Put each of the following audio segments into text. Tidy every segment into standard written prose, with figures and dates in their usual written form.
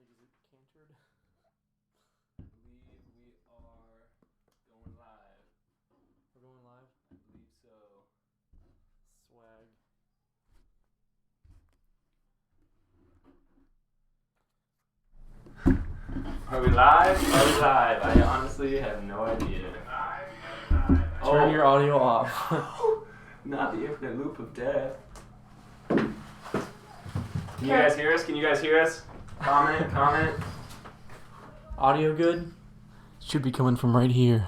think is it cantered? I believe we are going live. We're going live? I believe so. Swag. Are we live? Are we live? I honestly have no idea. Turn your audio off. Not the infinite loop of death. Can you guys hear us? Can you guys hear us? Comment. Audio good? Should be coming from right here.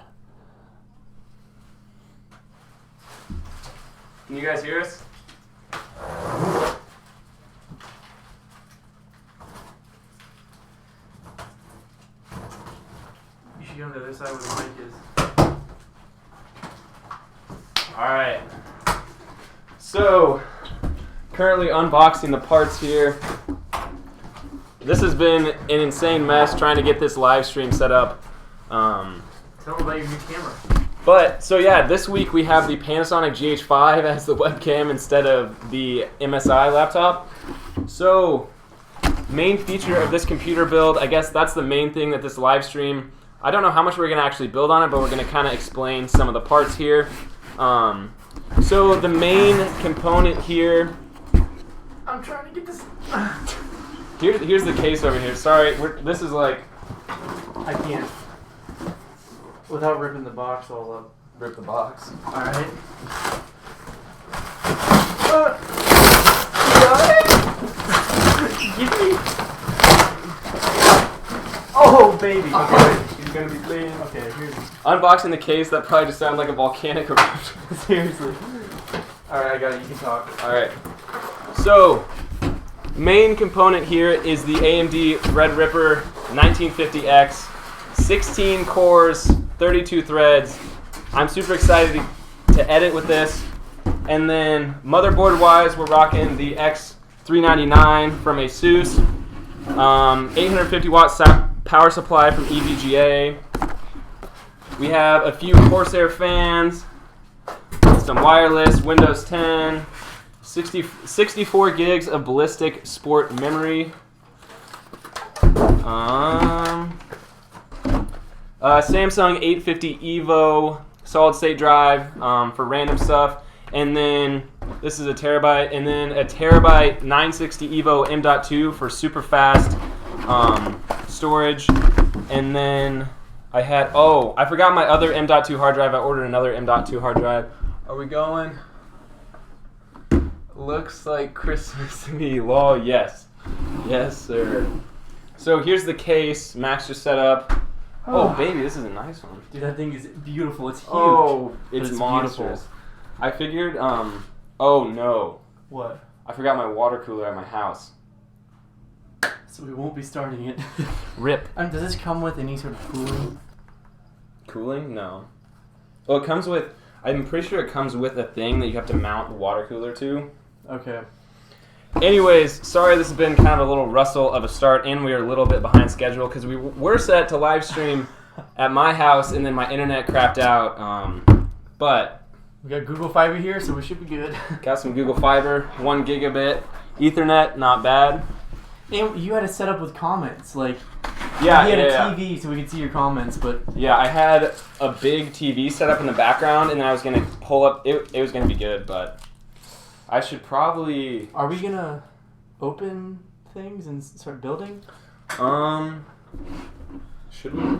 Can you guys hear us? You should get on the other side where the mic is. Alright. So, currently unboxing the parts here. This has been an insane mess trying to get this live stream set up. Tell them about your new camera. But, so yeah, this week we have the Panasonic GH5 as the webcam instead of the MSI laptop. So, main feature of this computer build, I guess that's the main thing that this live stream, I don't know how much we're going to actually build on it, but we're going to kind of explain some of the parts here. So the main component here, I'm trying to get this. here's the case over here. Sorry, this is like, I can't. Without ripping the box all up. rip the box. Alright. Give me. Oh, baby. Okay. He's gonna be clean. Okay, here's. Unboxing the case, that probably just sounded like a volcanic eruption. Seriously. Alright, I got it. You can talk. Alright. So, main component here is the AMD ThreadRipper 1950x. 16 cores, 32 threads. I'm super excited to edit with this. And then motherboard-wise, we're rocking the X399 from ASUS. 850 watt power supply from EVGA. We have a few Corsair fans, some wireless, Windows 10, 64 gigs of ballistic sport memory. Samsung 850 EVO solid state drive for random stuff, and then this is a terabyte, and then a terabyte 960 EVO M.2 for super fast storage, and then I forgot my other M.2 hard drive. I ordered another M.2 hard drive. Are we going? Looks like Christmas to me. Lol, yes. Yes, sir. So here's the case. Max just set up. Oh, baby, this is a nice one. Dude, that thing is beautiful. It's huge. Oh, it's monstrous. beautiful. I figured, oh no. What? I forgot my water cooler at my house. So we won't be starting it. RIP. Does this come with any sort of cooling? Cooling? No. Well, it comes with, I'm pretty sure it comes with a thing that you have to mount the water cooler to. Okay. Anyways, sorry this has been kind of a little rustle of a start, and we are a little bit behind schedule because we were set to live stream at my house, and then my internet crapped out. But we got Google Fiber here, so we should be good. Got some Google Fiber, 1 gigabit, Ethernet, not bad. And you had it set up with comments, like Yeah, you had a TV so we could see your comments, but yeah, I had a big TV set up in the background, and then I was gonna pull up. It was gonna be good, but I should probably. Are we gonna open things and start building? Should we?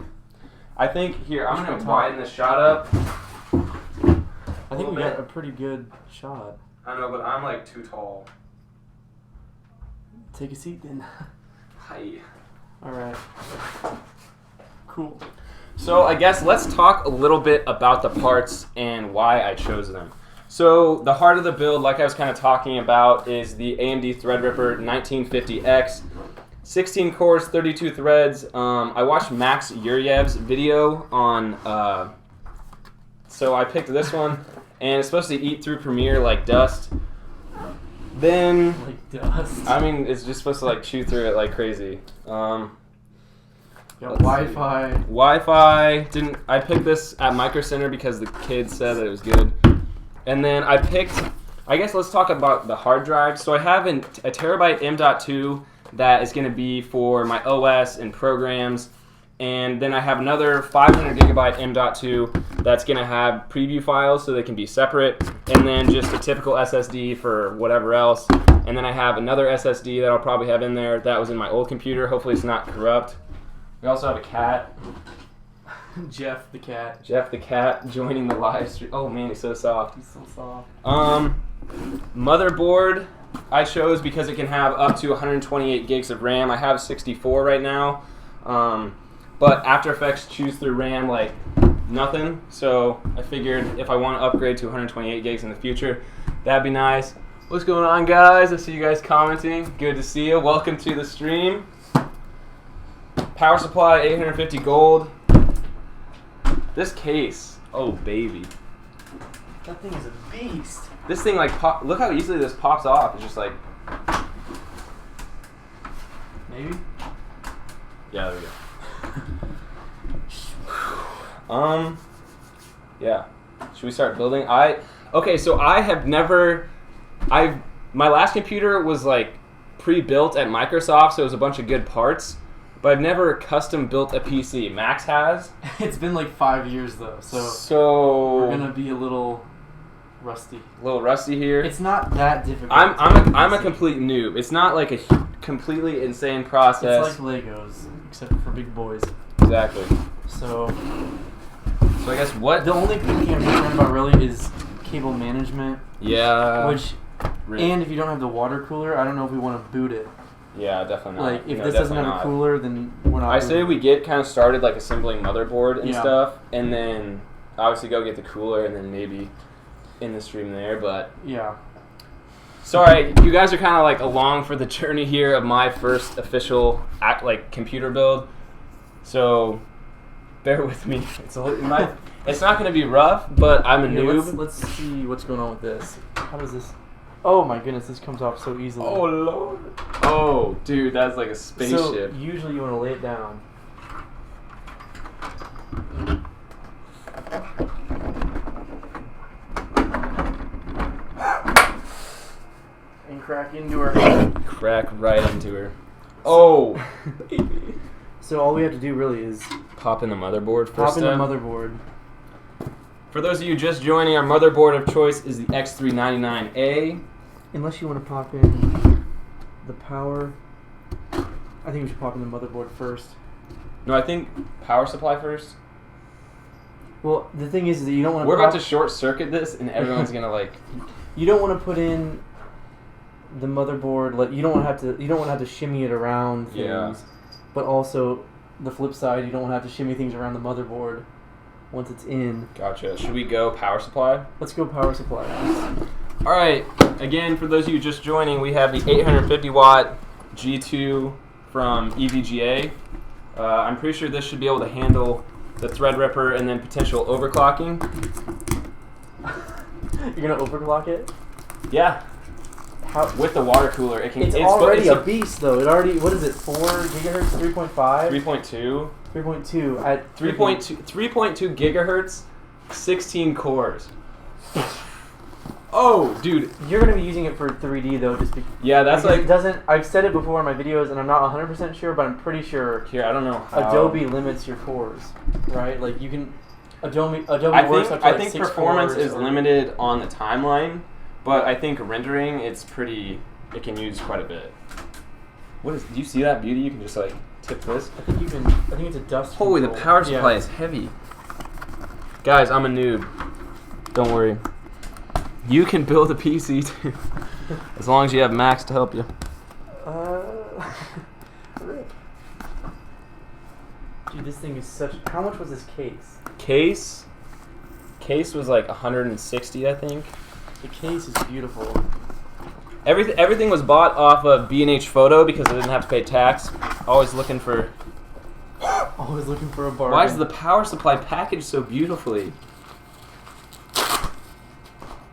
I think here I'm gonna widen the shot up. I think we got a pretty good shot. I know, but I'm like too tall. Take a seat then. Hi. Alright. Cool. So I guess let's talk a little bit about the parts and why I chose them. So the heart of the build, like I was kind of talking about, is the AMD ThreadRipper 1950x. 16 cores, 32 threads. I watched Max Yuryev's video on, so I picked this one, and it's supposed to eat through Premiere like dust. Then, like dust. I mean, it's just supposed to like chew through it like crazy. Got Wi-Fi. Wi-Fi. I picked this at Micro Center because the kids said that it was good. And then I guess let's talk about the hard drive. So I have a terabyte M.2 that is going to be for my OS and programs. And then I have another 500 gigabyte M.2 that's going to have preview files so they can be separate. And then just a typical SSD for whatever else. And then I have another SSD that I'll probably have in there that was in my old computer. Hopefully it's not corrupt. We also have a cat. Jeff the cat. Jeff the cat joining the live stream. Oh man, he's so soft. He's so soft. Motherboard I chose because it can have up to 128 gigs of RAM. I have 64 right now. But After Effects chews through RAM like nothing. So I figured if I want to upgrade to 128 gigs in the future, that'd be nice. What's going on, guys? I see you guys commenting. Good to see you. Welcome to the stream. Power supply 850 gold. This case, oh baby. That thing is a beast. This thing like look how easily this pops off. It's just like maybe. Yeah, there we go. Yeah. Should we start building? Okay, so I have never my last computer was like pre-built at Microsoft, so it was a bunch of good parts. But I've never custom built a PC. Max has. It's been like 5 years though, so we're gonna be a little rusty. A little rusty here. It's not that difficult. I'm a complete noob. It's not like a completely insane process. It's like Legos, except for big boys. Exactly. So I guess what the only thing I'm concerned about really is cable management. Yeah. And if you don't have the water cooler, I don't know if we want to boot it. Yeah, definitely not. Like, if this doesn't have a cooler, then we're not. I say we get kind of started like assembling motherboard and Yeah. stuff, and then obviously go get the cooler, and then maybe in the stream there. But yeah. Sorry, you guys are kind of like along for the journey here of my first official computer build. So bear with me. It's not going to be rough, but I'm a noob. Let's see what's going on with this. How does this? Oh my goodness, this comes off so easily. Oh lord. Oh, dude, that's like a spaceship. So usually you want to lay it down. And crack into her. Crack right into her. Oh, baby. So all we have to do really is pop in the motherboard first. Pop in the motherboard. For those of you just joining, our motherboard of choice is the X399A. Unless you want to pop in the power, I think we should pop in the motherboard first. No, I think power supply first. Well, the thing is that you don't want to. We're about to short circuit this, and everyone's gonna like. You don't want to put in the motherboard. Like you don't want to have to. You don't want to have to shimmy it around things. Yeah. But also, the flip side, you don't want to have to shimmy things around the motherboard once it's in. Gotcha. Should we go power supply? Let's go power supply. All right. Again, for those of you just joining, we have the 850 watt G2 from EVGA. I'm pretty sure this should be able to handle the ThreadRipper and then potential overclocking. You're gonna overclock it? Yeah. How? With the water cooler, it can. It's already a beast, though. It already. What is it? 4 gigahertz, 3.5. 3.2. 3.2 at 3.2 gigahertz, 16 cores. Oh, dude. You're gonna be using it for 3D though, just because. Yeah, that's like. It doesn't. I've said it before in my videos, and I'm not 100% sure, but I'm pretty sure. Here, I don't know how. Adobe limits your cores, right? Like you can. Adobe works up to I think performance is limited on the timeline, but I think rendering it's pretty. It can use quite a bit. What is? Do you see that beauty? You can just like tip this. I think you can. I think it's a dust. Holy, the control. power supply is heavy. Guys, I'm a noob. Don't worry. You can build a PC too, as long as you have Max to help you. Dude, this thing is such. How much was this case? Case was like 160, I think. The case is beautiful. Everything was bought off of B&H Photo because I didn't have to pay tax. Always looking for. Always looking for a bargain. Why is the power supply packaged so beautifully?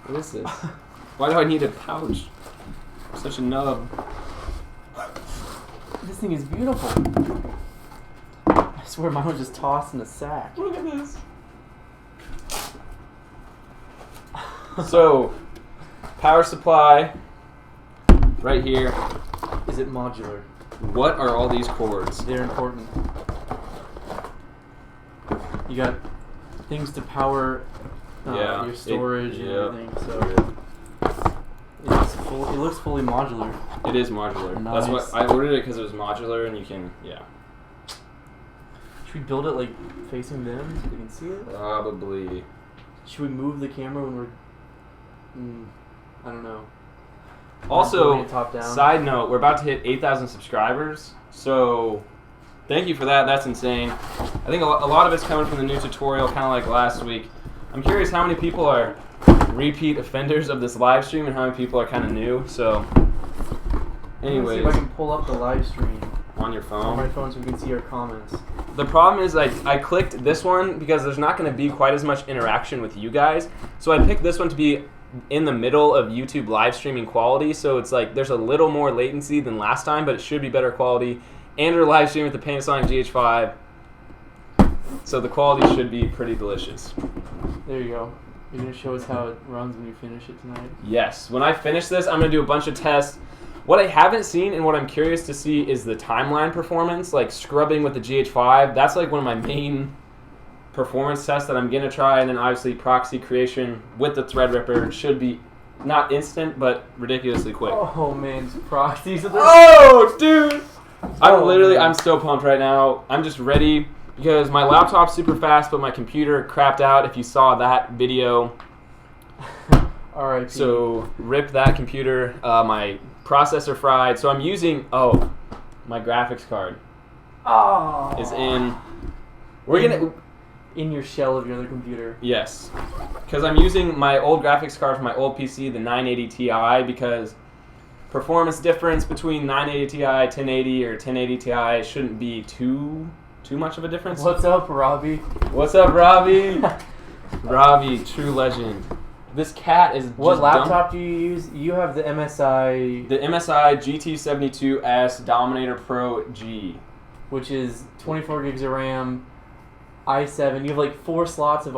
What is this? Why do I need a pouch? I'm such a nub. This thing is beautiful. I swear mine was just tossed in a sack. Look at this. So, power supply right here. Is it modular? What are all these cords? They're important. You got things to power your storage and everything. So it looks fully modular. It is modular. Nice. That's what I ordered it because it was modular and you can Should we build it like facing them so they can see it? Probably. Should we move the camera when we're? I don't know. Also, top down. Side note, we're about to hit 8,000 subscribers, so thank you for that. That's insane. I think a lot of it's coming from the new tutorial, kind of like last week. I'm curious how many people are repeat offenders of this live stream and how many people are kind of new. So, anyways, see if I can pull up the live stream on your phone. On my phone, so we can see our comments. The problem is I clicked this one because there's not going to be quite as much interaction with you guys. So I picked this one to be in the middle of YouTube live streaming quality. So it's like there's a little more latency than last time, but it should be better quality. And we're live streaming with the Panasonic GH5. So the quality should be pretty delicious. There you go. You're going to show us how it runs when you finish it tonight? Yes. When I finish this, I'm going to do a bunch of tests. What I haven't seen and what I'm curious to see is the timeline performance, like scrubbing with the GH5. That's like one of my main performance tests that I'm going to try. And then obviously proxy creation with the ThreadRipper should be not instant, but ridiculously quick. Oh man, proxies. Oh, dude! I'm so pumped right now. I'm just ready because my laptop's super fast, but my computer crapped out. If you saw that video. Alright. So rip that computer. My processor fried. So I'm using my graphics card. Oh. Is in. We're gonna in your shell of your other computer. Yes, because I'm using my old graphics card from my old PC, the 980 Ti, because performance difference between 980 Ti, 1080, or 1080 Ti shouldn't be too much of a difference. What's up, Robbie? What's up, Robbie? Robbie, true legend. This cat is. What laptop do you use? You have the MSI. The MSI GT72S Dominator Pro G, which is 24 gigs of RAM, i7. You have like 4 slots of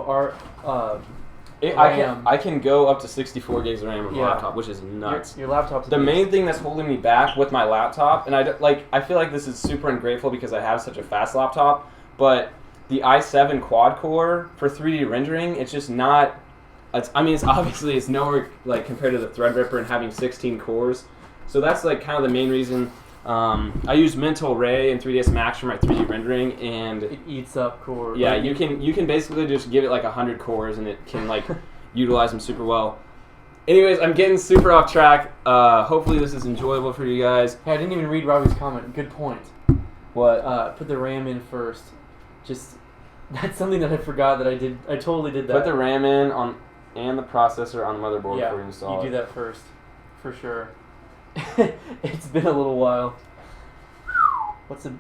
RAM. I can go up to 64 gigs of RAM with my laptop, which is nuts. Your laptop's the main thing that's holding me back with my laptop, and I feel like this is super ungrateful because I have such a fast laptop, but the i7 quad core for 3D rendering, it's just not. It's obviously it's nowhere like compared to the ThreadRipper and having 16 cores, so that's like kind of the main reason. I use Mental Ray and 3ds Max for my 3D rendering, and it eats up cores. Yeah, you can basically just give it like 100 cores, and it can like utilize them super well. Anyways, I'm getting super off track. Hopefully this is enjoyable for you guys. Hey, I didn't even read Robbie's comment. Good point. What? Put the RAM in first. That's something that I forgot that I did. I totally did that. Put the RAM in and the processor on the motherboard before you install it. You do that first, for sure. It's been a little while. What's the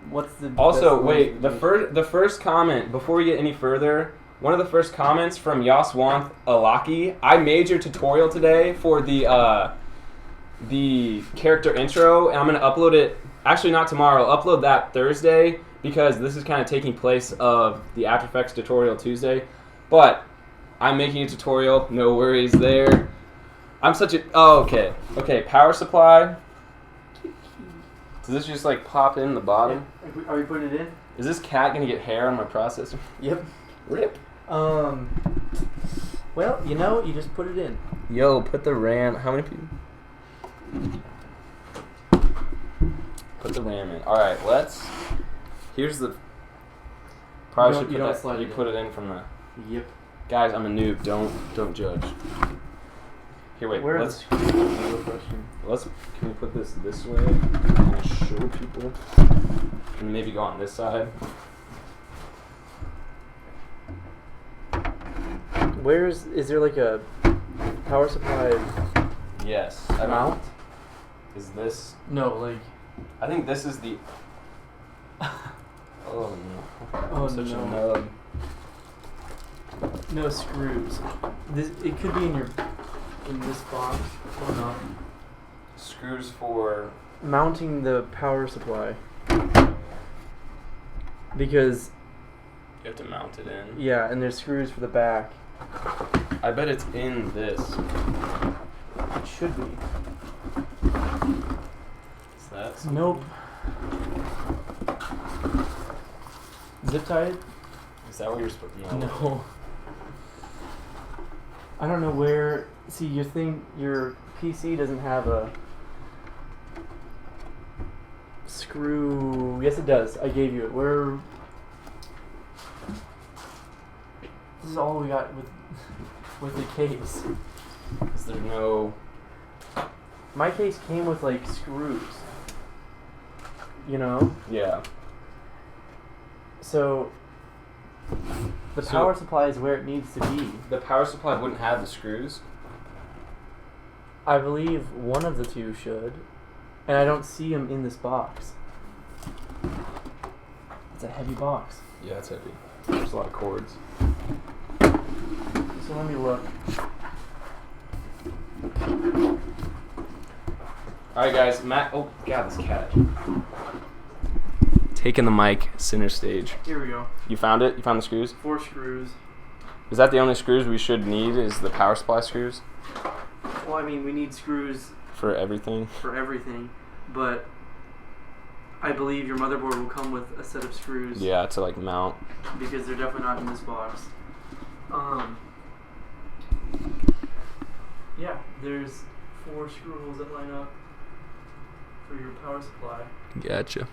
Also, wait, the first comment before we get any further, one of the first comments from Yaswanth Alaki. I made your tutorial today for the character intro, and I'm gonna upload it. Actually, not tomorrow. I'll upload that Thursday because this is kind of taking place of the After Effects tutorial Tuesday. But I'm making a tutorial. No worries there. I'm such a... Oh, okay. Okay, power supply. Does this just, like, pop in the bottom? Yeah. Are we putting it in? Is this cat going to get hair on my processor? Yep. Rip. Well, you just put it in. Yo, put the RAM... How many people? Put the RAM in. Alright, let's... Here's the... Probably should put you put it in from the... Yep. Guys, I'm a noob. Don't judge. Here, wait. Can we put this way? And show people. And maybe go on this side. Is there like a power supply? Yes. Mount? Is this? No, like. I think this is the. Oh no. Oh, such no. a nub. No screws. It could be in this box or not. Screws for mounting the power supply. Because you have to mount it in. Yeah, and there's screws for the back. I bet it's in this. It should be. Is that? Nope. Zip tied? Is that what you're supposed to know? No. I don't know where. See, your PC doesn't have a screw. Yes, it does. I gave you it. Where? This is all we got with the case. Is there no? My case came with like screws. You know? Yeah. So the power supply is where it needs to be. The power supply wouldn't have the screws? I believe one of the two should. And I don't see them in this box. It's a heavy box. Yeah, it's heavy. There's a lot of cords. So let me look. Alright guys, Matt, oh god, this cat. Taking the mic center stage. Here we go. You found it? You found the screws? 4 screws. Is that the only screws we should need, is the power supply screws? Well, I mean, we need screws For everything? for everything, but I believe your motherboard will come with a set of screws. Yeah, to like mount. Because they're definitely not in this box. Yeah, there's 4 screw holes that line up for your power supply. Gotcha.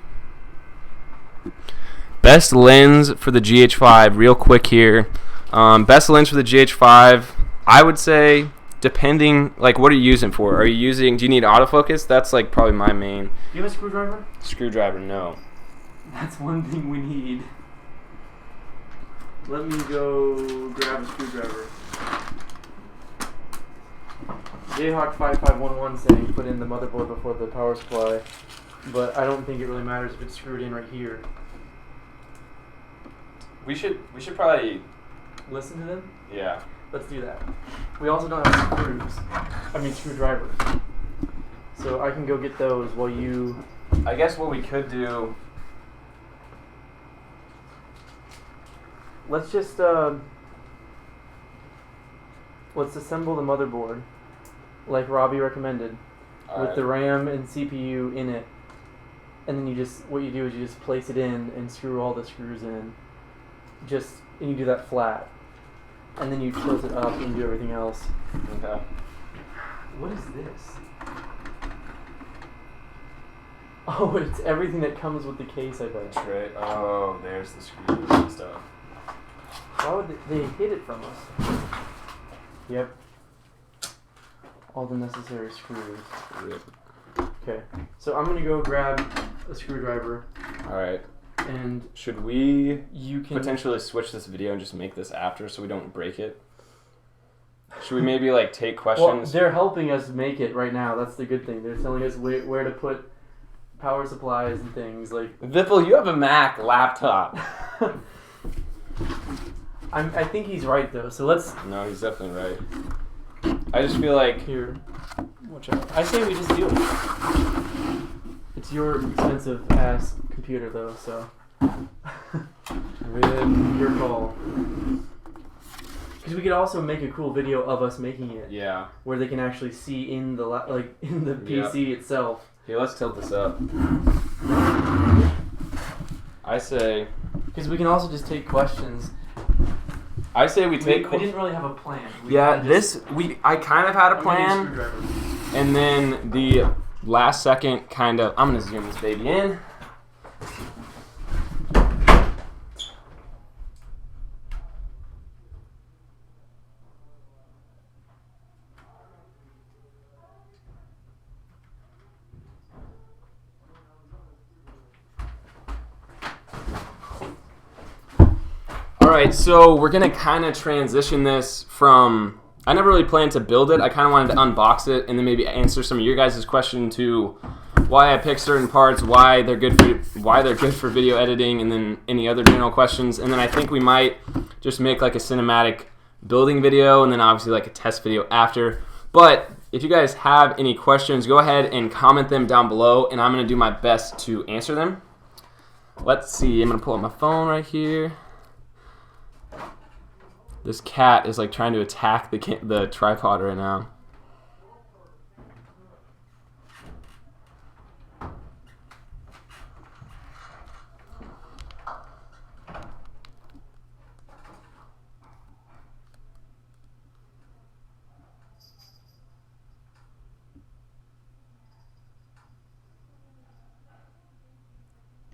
Best lens for the GH5, real quick here. Best lens for the GH5, I would say, depending, like, what are you using for? Do you need autofocus? That's like probably my main. Do you have a screwdriver? Screwdriver, no. That's one thing we need. Let me go grab a screwdriver. Jayhawk5511 saying put in the motherboard before the power supply, but I don't think it really matters if it's screwed in right here. We should probably Listen to them? Yeah. Let's do that. We also don't have screwdrivers. So I can go get those while you... I guess what we could do... Let's just, let's assemble the motherboard, like Robbie recommended, with the RAM and CPU in it. And then what you do is you just place it in and screw all the screws in. And you do that flat. And then you tilt it up and do everything else. Okay. What is this? Oh, it's everything that comes with the case, I bet. That's right. Oh, there's the screws and stuff. Why would they hid it from us? Yep. All the necessary screws. Rip. Okay. So I'm going to go grab a screwdriver. Alright. And should we you can potentially switch this video and just make this after so we don't break it? Should we maybe like take questions? Well, they're helping us make it right now. That's the good thing. They're telling us where to put power supplies and things like. Vipul, you have a Mac laptop. I think he's right though. So let's. No, he's definitely right. I just feel like here. Watch out. I say we just do it. It's your expensive ass computer though, so. Your call. Because we could also make a cool video of us making it. Yeah. Where they can actually see in the in the PC itself. Okay, let's tilt this up. I say. Because we can also just take questions. I say we take. We didn't really have a plan. I kind of had a plan, and then the last second kind of. I'm gonna zoom this baby in. Alright, so we're going to kind of transition this from... I never really planned to build it. I kind of wanted to unbox it and then maybe answer some of your guys' question to why I picked certain parts, why they're good for video editing, and then any other general questions. And then I think we might just make like a cinematic building video and then obviously like a test video after. But if you guys have any questions, go ahead and comment them down below and I'm going to do my best to answer them. Let's see. I'm going to pull up my phone right here. This cat is like trying to attack the tripod right now.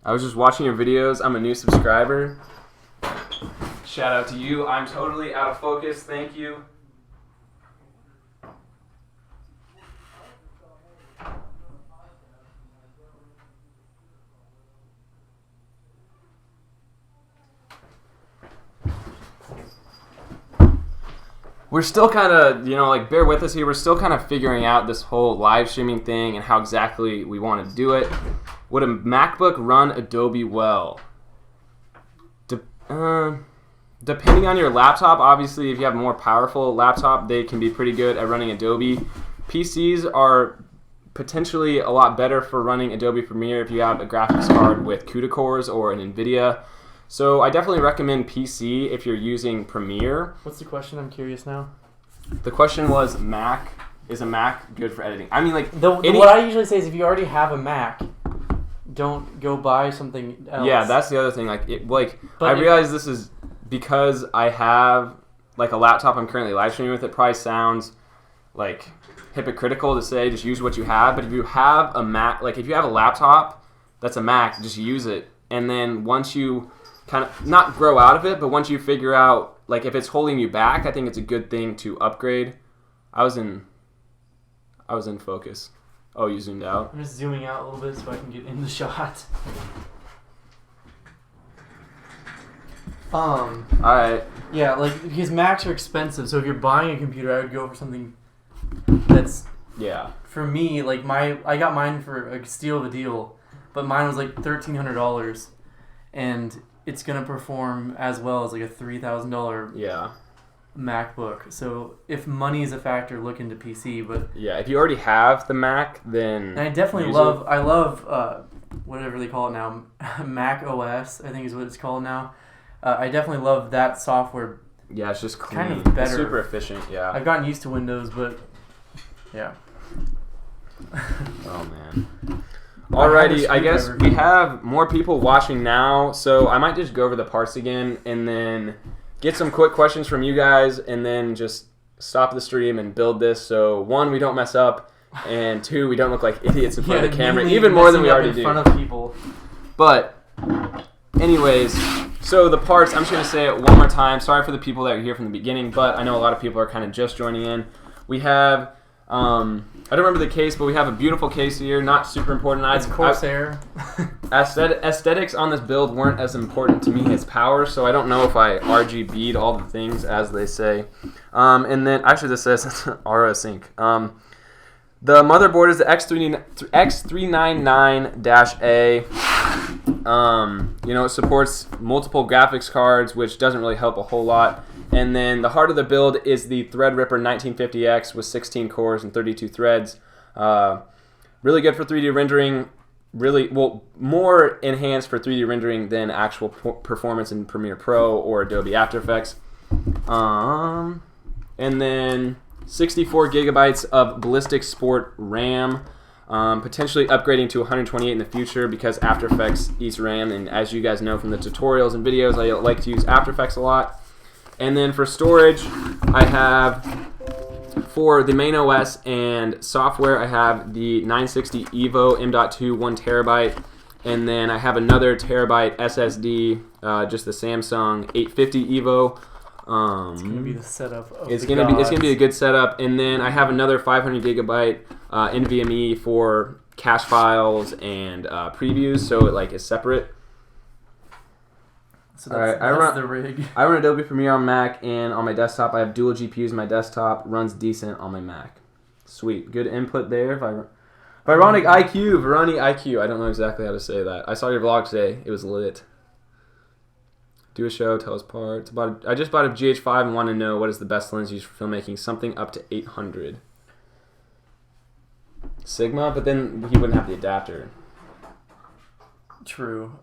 I was just watching your videos. I'm a new subscriber. Shout out to you. I'm totally out of focus. Thank you. We're still kind of, like, bear with us here. We're still kind of figuring out this whole live streaming thing and how exactly we want to do it. Would a MacBook run Adobe well? Depending on your laptop, obviously, if you have a more powerful laptop, they can be pretty good at running Adobe. PCs are potentially a lot better for running Adobe Premiere if you have a graphics card with CUDA cores or an NVIDIA. So I definitely recommend PC if you're using Premiere. What's the question? I'm curious now. The question was, is a Mac good for editing? I mean, like, what I usually say is if you already have a Mac, don't go buy something else. Yeah, that's the other thing. I realize this is because I have like a laptop I'm currently live streaming with. It probably sounds like hypocritical to say just use what you have, but if you have a Mac, like if you have a laptop that's a Mac, just use it. And then once you kind of not grow out of it, but once you figure out like if it's holding you back, I think it's a good thing to upgrade. I was in focus. Oh, you zoomed out? I'm just zooming out a little bit so I can get in the shot. Alright. Yeah, like because Macs are expensive, so if you're buying a computer, I would go for something that's for me, like I got mine for a steal of a deal, but mine was like $1,300 and it's gonna perform as well as like a $3,000 MacBook. So if money is a factor, look into PC. But yeah, if you already have the Mac, then and I definitely love whatever they call it now, Mac O.S. I think is what it's called now. I definitely love that software. Yeah, it's just clean, kind of better, it's super efficient. Yeah, I've gotten used to Windows, but yeah. Oh man. Alrighty, I guess we have more people watching now, so I might just go over the parts again and then get some quick questions from you guys and then just stop the stream and build this so 1, we don't mess up, and 2, we don't look like idiots in front of the camera, even more than we already do. In front of people. But anyways, so the parts, I'm just going to say it one more time. Sorry for the people that are here from the beginning, but I know a lot of people are kind of just joining in. We have... I don't remember the case, but we have a beautiful case here. Not super important. It's Corsair. Aesthetics on this build weren't as important to me as power, so I don't know if I RGB'd all the things, as they say. And then, actually this says RO Sync. The motherboard is the X399-A. It supports multiple graphics cards, which doesn't really help a whole lot. And then the heart of the build is the ThreadRipper 1950x with 16 cores and 32 threads. Really good for 3D rendering. More enhanced for 3D rendering than actual performance in Premiere Pro or Adobe After Effects. And then 64 gigabytes of Ballistic Sport RAM. Potentially upgrading to 128 in the future because After Effects eats RAM. And as you guys know from the tutorials and videos, I like to use After Effects a lot. And then for storage, I have, for the main OS and software, I have the 960 EVO M.2 1 terabyte, and then I have another terabyte SSD, just the Samsung 850 EVO. It's gonna be the setup. It's gonna be a good setup, and then I have another 500 gigabyte NVMe for cache files and previews, so it is separate. So that's the rig. I run Adobe Premiere on Mac and on my desktop. I have dual GPUs on my desktop. Runs decent on my Mac. Sweet. Good input there. Veronic IQ. I don't know exactly how to say that. I saw your vlog today. It was lit. Do a show. Tell us parts. I just bought a GH5 and want to know what is the best lens used for filmmaking. Something up to 800. Sigma, but then he wouldn't have the adapter. True.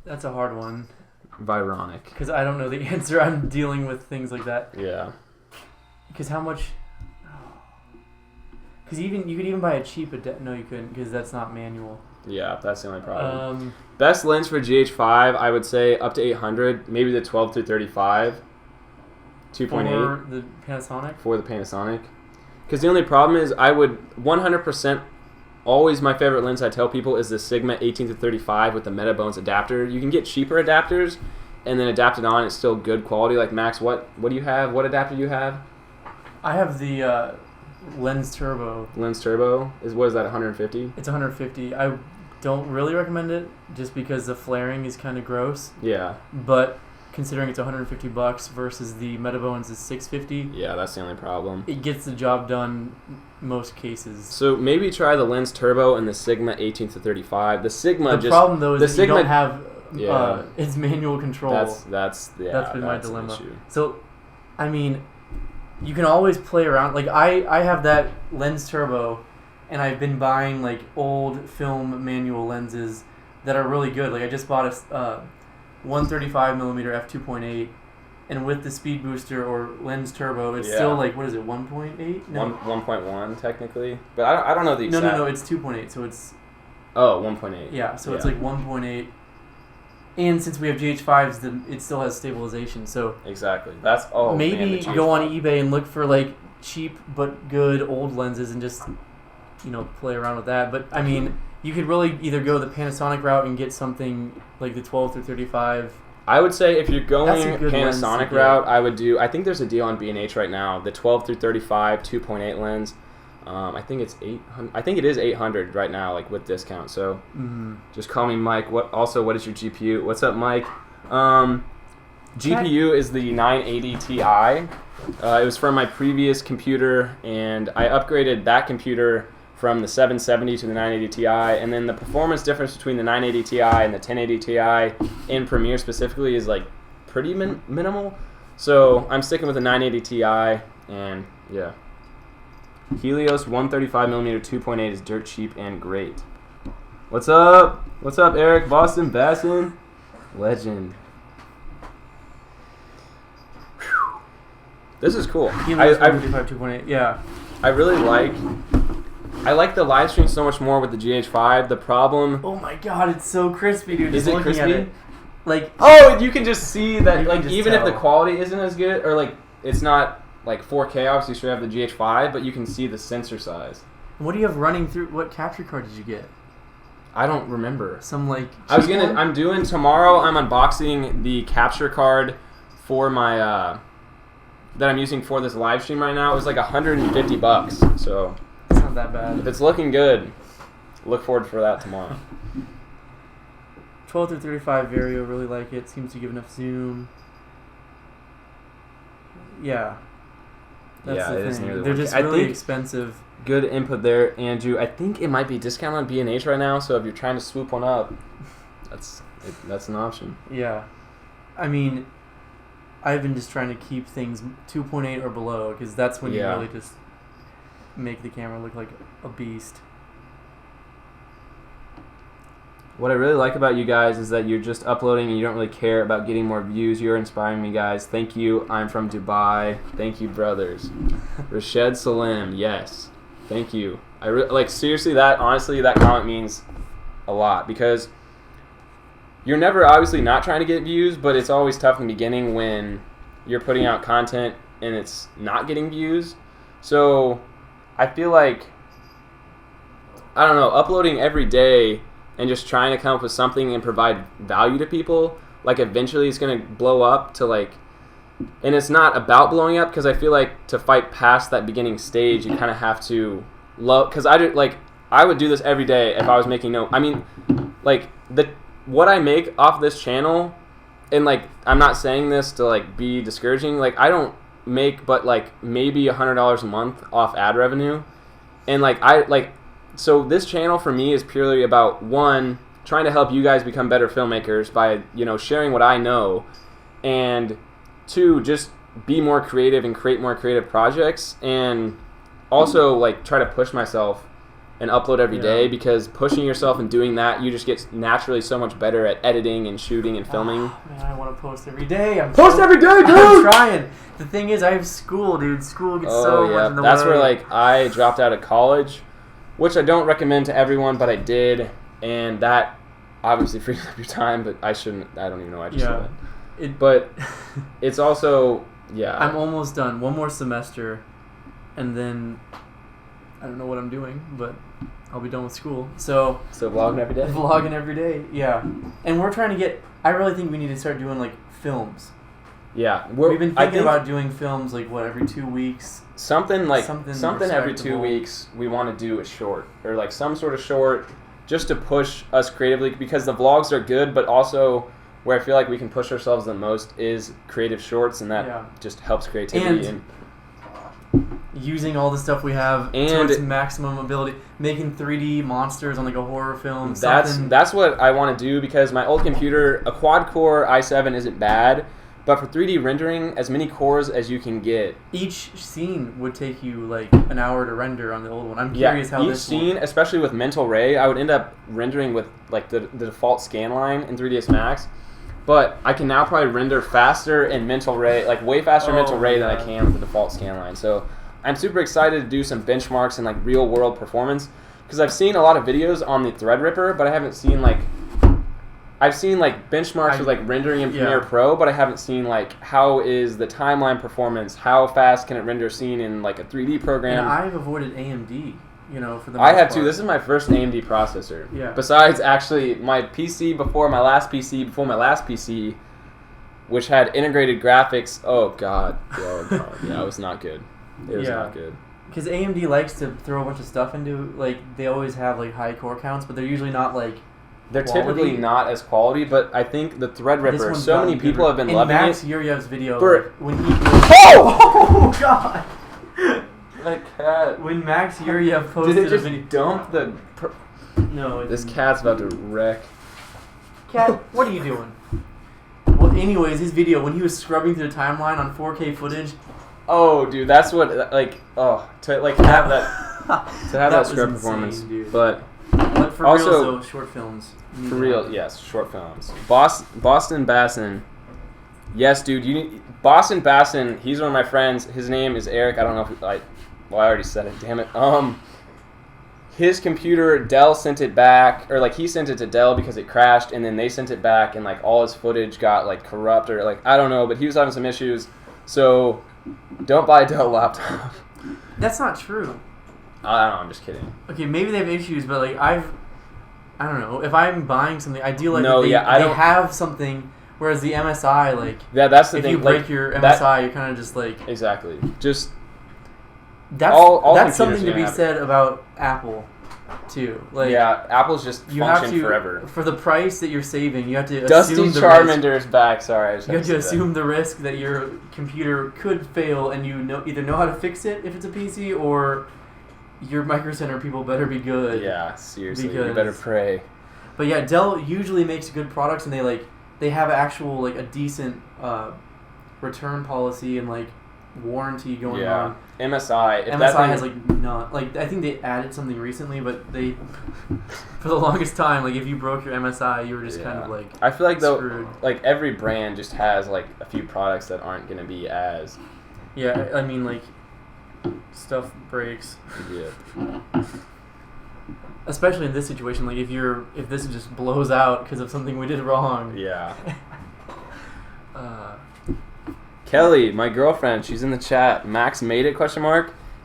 That's a hard one. Vironic. Because I don't know the answer. I'm dealing with things like that. Yeah. Because how much... Because you could even buy a cheap adapter. No, you couldn't, because that's not manual. Yeah, that's the only problem. Best lens for GH5, I would say up to 800. Maybe the 12 to 35. 2.8. For the Panasonic? For the Panasonic. Because the only problem is I would 100% always my favorite lens I tell people is the Sigma 18-35 with the Metabones adapter. You can get cheaper adapters and then adapt it on. It's still good quality. Like Max, what do you have? What adapter do you have? I have the Lens Turbo. Lens Turbo what is that? 150? It's 150. I don't really recommend it just because the flaring is kind of gross. Yeah. But considering it's $150 versus the Metabones is $650. Yeah, that's the only problem. It gets the job done most cases. So maybe try the Lens Turbo and the Sigma 18-35. The Sigma the problem though is that Sigma, you don't have it's manual control. That's been my dilemma. So, I mean, you can always play around. Like I have that Lens Turbo, and I've been buying like old film manual lenses that are really good. Like I just bought a 135mm f2.8, and with the speed booster or Lens Turbo, it's still like, what is it, 1.8? No. 1.1 technically, but I don't know the exact. No, it's 2.8, so it's. Oh, 1.8. Yeah, so it's like 1.8. And since we have GH5s, it still has stabilization. So exactly. That's maybe go on eBay and look for like cheap but good old lenses and just play around with that. But I mean, you could really either go the Panasonic route and get something like the 12-35. I would say if you're going Panasonic route, I think there's a deal on B&H right now. The 12-35 2.8 lens. I think it's 800. I think it is 800 right now, like with discount. So just call me Mike. What is your GPU? What's up, Mike? GPU is the 980 Ti. It was from my previous computer, and I upgraded that computer from the 770 to the 980 Ti. And then the performance difference between the 980 Ti and the 1080 Ti in Premiere specifically is like pretty minimal. So I'm sticking with the 980 Ti, and yeah. Helios 135mm 2.8 is dirt cheap and great. What's up? What's up, Eric? Boston Bassin? Legend. Whew. This is cool. Helios 135 2.8, yeah. I really like the live stream so much more with the GH5. The problem... Oh my god, it's so crispy, dude. Is it crispy? At it, like... Oh, you can just see that, like, even if the quality isn't as good, or, like, it's not... Like 4K, obviously, you should have the GH5, but you can see the sensor size. What do you have running through? What capture card did you get? I don't remember. Some like. I'm doing tomorrow. I'm unboxing the capture card for my that I'm using for this live stream right now. It was like $150, so it's not that bad. If it's looking good, look forward for that tomorrow. 12-35 Vario, really like it. Seems to give enough zoom. Yeah. That's the thing. They're just really expensive. Good input there, Andrew. I think it might be discounted on B&H right now, so if you're trying to swoop one up, that's an option. Yeah. I mean, I've been just trying to keep things 2.8 or below, because that's when you really just make the camera look like a beast. What I really like about you guys is that you're just uploading and you don't really care about getting more views. You're inspiring me, guys. Thank you. I'm from Dubai. Thank you, brothers. Rashed Salim. Yes. Thank you. Seriously, honestly, that comment means a lot, because you're never obviously not trying to get views, but it's always tough in the beginning when you're putting out content and it's not getting views. So I feel like, I don't know, uploading every day and just trying to come up with something and provide value to people, like eventually it's going to blow up to like, and it's not about blowing up, because I feel like to fight past that beginning stage, you kind of have to love, because I would do this every day if I was making what I make off this channel, and like, I'm not saying this to like be discouraging, like I don't make but like maybe $100 a month off ad revenue, and so this channel for me is purely about, one, trying to help you guys become better filmmakers by, sharing what I know, and two, just be more creative and create more creative projects, and also like try to push myself and upload every day, because pushing yourself and doing that, you just get naturally so much better at editing and shooting and filming. Oh, man, I want to post every day. Every day, dude! I'm trying. The thing is, I have school, dude. School gets so much in the way. That's where like I dropped out of college, which I don't recommend to everyone, but I did, and that obviously frees up your time, but I shouldn't. I don't even know why I just said that. But it's also, I'm almost done. One more semester, and then I don't know what I'm doing, but I'll be done with school. So vlogging every day. Vlogging every day, yeah. And we're trying to get. I really think we need to start doing like films. Yeah, we've been thinking about doing films like every 2 weeks. Something every 2 weeks. We want to do a short or like some sort of short, just to push us creatively, because the vlogs are good, but also where I feel like we can push ourselves the most is creative shorts, and that just helps creativity and using all the stuff we have to its maximum ability, making 3D monsters on like a horror film. That's what I want to do, because my old computer, a quad-core i7 isn't bad, but for 3D rendering, as many cores as you can get. Each scene would take you like an hour to render on the old one. I'm curious how this scene, especially with Mental Ray, I would end up rendering with like the default scan line in 3ds Max. But I can now probably render faster in Mental Ray, like way faster in Mental Ray than I can with the default scan line. So I'm super excited to do some benchmarks and like real world performance, because I've seen a lot of videos on the ThreadRipper, but I haven't seen like benchmarks with like rendering in Premiere Pro, but I haven't seen like how is the timeline performance, how fast can it render a scene in like a 3D program. And I've avoided AMD. For the most I have part. too. This is my first AMD processor. Yeah. Besides, actually, my PC before my last PC, which had integrated graphics. Oh god. Yeah, it was not good. It was not good. Because AMD likes to throw a bunch of stuff into, like, they always have like high core counts, but they're usually not like. They're typically not as quality, but I think the ThreadRipper. So many people have been loving it. Max Yuryev's video when he. Oh god. That cat. When Max Yuryev posted a video, video, dump the. No. This cat's about to wreck. Cat, what are you doing? Well, anyways, his video when he was scrubbing through the timeline on 4K footage. Oh, dude, that's what to have that scrub performance, dude. But for also, real, though, short films. For real, yes, short films. Boston Basson. Yes, dude. Boston Basson. He's one of my friends. His name is Eric. I don't know if I already said it. Damn it. His computer, Dell sent it back, or like he sent it to Dell because it crashed, and then they sent it back, and like all his footage got like corrupt, or like I don't know, but he was having some issues. So don't buy a Dell laptop. That's not true. I don't know. I'm just kidding. Okay, maybe they have issues, but like I don't know. If I'm buying something, I do like they have something. Whereas the MSI, like, that's the if thing. you break your MSI, you're kind of just like exactly. Just that's something to be said about Apple, too. Like, yeah, Apple's just function forever. For the price that you're saving, you have to Dusty assume the Charmander's risk. Back. Sorry, you have to assume the risk that your computer could fail, and either know how to fix it if it's a PC, or your Micro Center people better be good. Yeah, seriously, you better pray. But yeah, Dell usually makes good products, and they have actual a decent return policy and like warranty going on. MSI. MSI has not I think they added something recently, but they for the longest time if you broke your MSI, you were just kind of I feel like screwed. Though every brand just has a few products that aren't going to be as. Yeah, I mean stuff breaks. Yeah. Especially in this situation, if this just blows out because of something we did wrong. Yeah. Kelly, my girlfriend, she's in the chat. Max made it? ?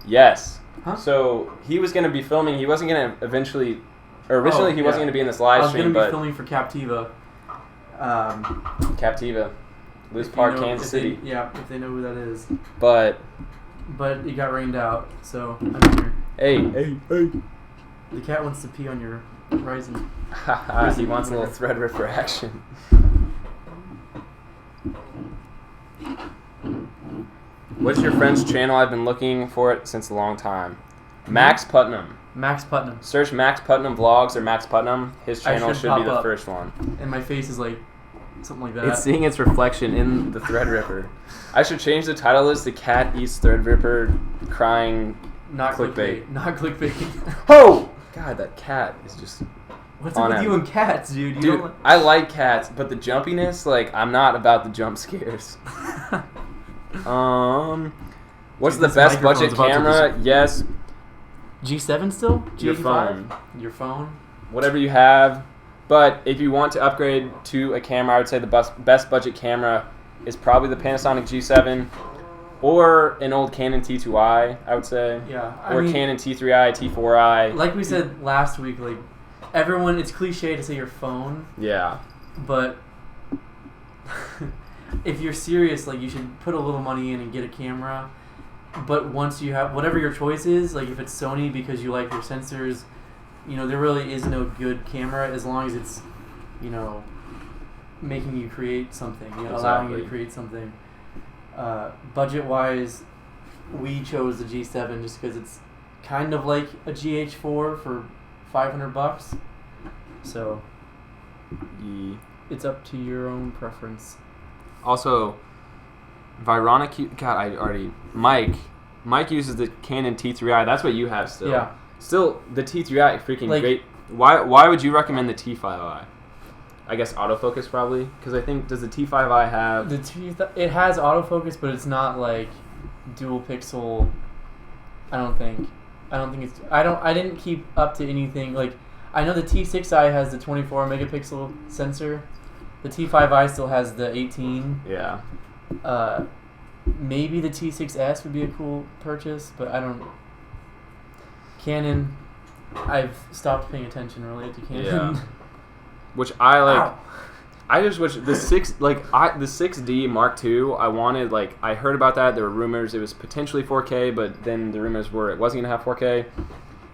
Yes. Huh? So he was going to be filming. He wasn't going to originally he wasn't going to be in this live stream. I was going to be filming for Captiva. Captiva, Lewis Park, Kansas City. If they know who that is. But it got rained out, so I'm here. Hey. The cat wants to pee on your Ryzen. He wants a little ThreadRipper action. What's your friend's channel? I've been looking for it since a long time. Max Putnam. Max Putnam. Search Max Putnam Vlogs or Max Putnam. His channel should be the first one. And my face is something like that. It's seeing its reflection in the ThreadRipper. I should change the title as The Cat Eats ThreadRipper Crying. Not clickbait. Not clickbait. Oh! God, that cat is just... What's up with you and cats, dude? Dude, I like cats, but the jumpiness, I'm not about the jump scares. What's the best budget camera? Yes. G7 still? G85? Your phone? Whatever you have. But if you want to upgrade to a camera, I would say the best budget camera is probably the Panasonic G7 Or an old Canon T2i, I would say. Yeah. Or Canon T3i, T4i. Like we said last week, like everyone, it's cliche to say your phone. Yeah. But if you're serious, like you should put a little money in and get a camera. But once you have whatever your choice is, like if it's Sony because you like their sensors, you know, there really is no good camera as long as it's, you know, making you create something, you know, allowing you to create something. Budget-wise, we chose the G7 just because it's kind of like a GH4 for $500. So it's up to your own preference. Also, Mike uses the Canon T3i. That's what you have still. Yeah. Still, the T3i freaking Like, great. Why would you recommend the T5i? I guess autofocus probably, because I think, does the T5i have... It has autofocus, but it's not like dual pixel. I don't think it's... I didn't keep up to anything. Like, I know the T6i has the 24 megapixel sensor. The T5i still has the 18. Yeah. Maybe the T6S would be a cool purchase, but I don't... Canon, I've stopped paying attention related to Canon. Yeah. Which I like. Ow. I just wish the the 6D Mark II. I wanted, like, I heard about that. There were rumors it was potentially 4K, but then the rumors were it wasn't gonna have 4K.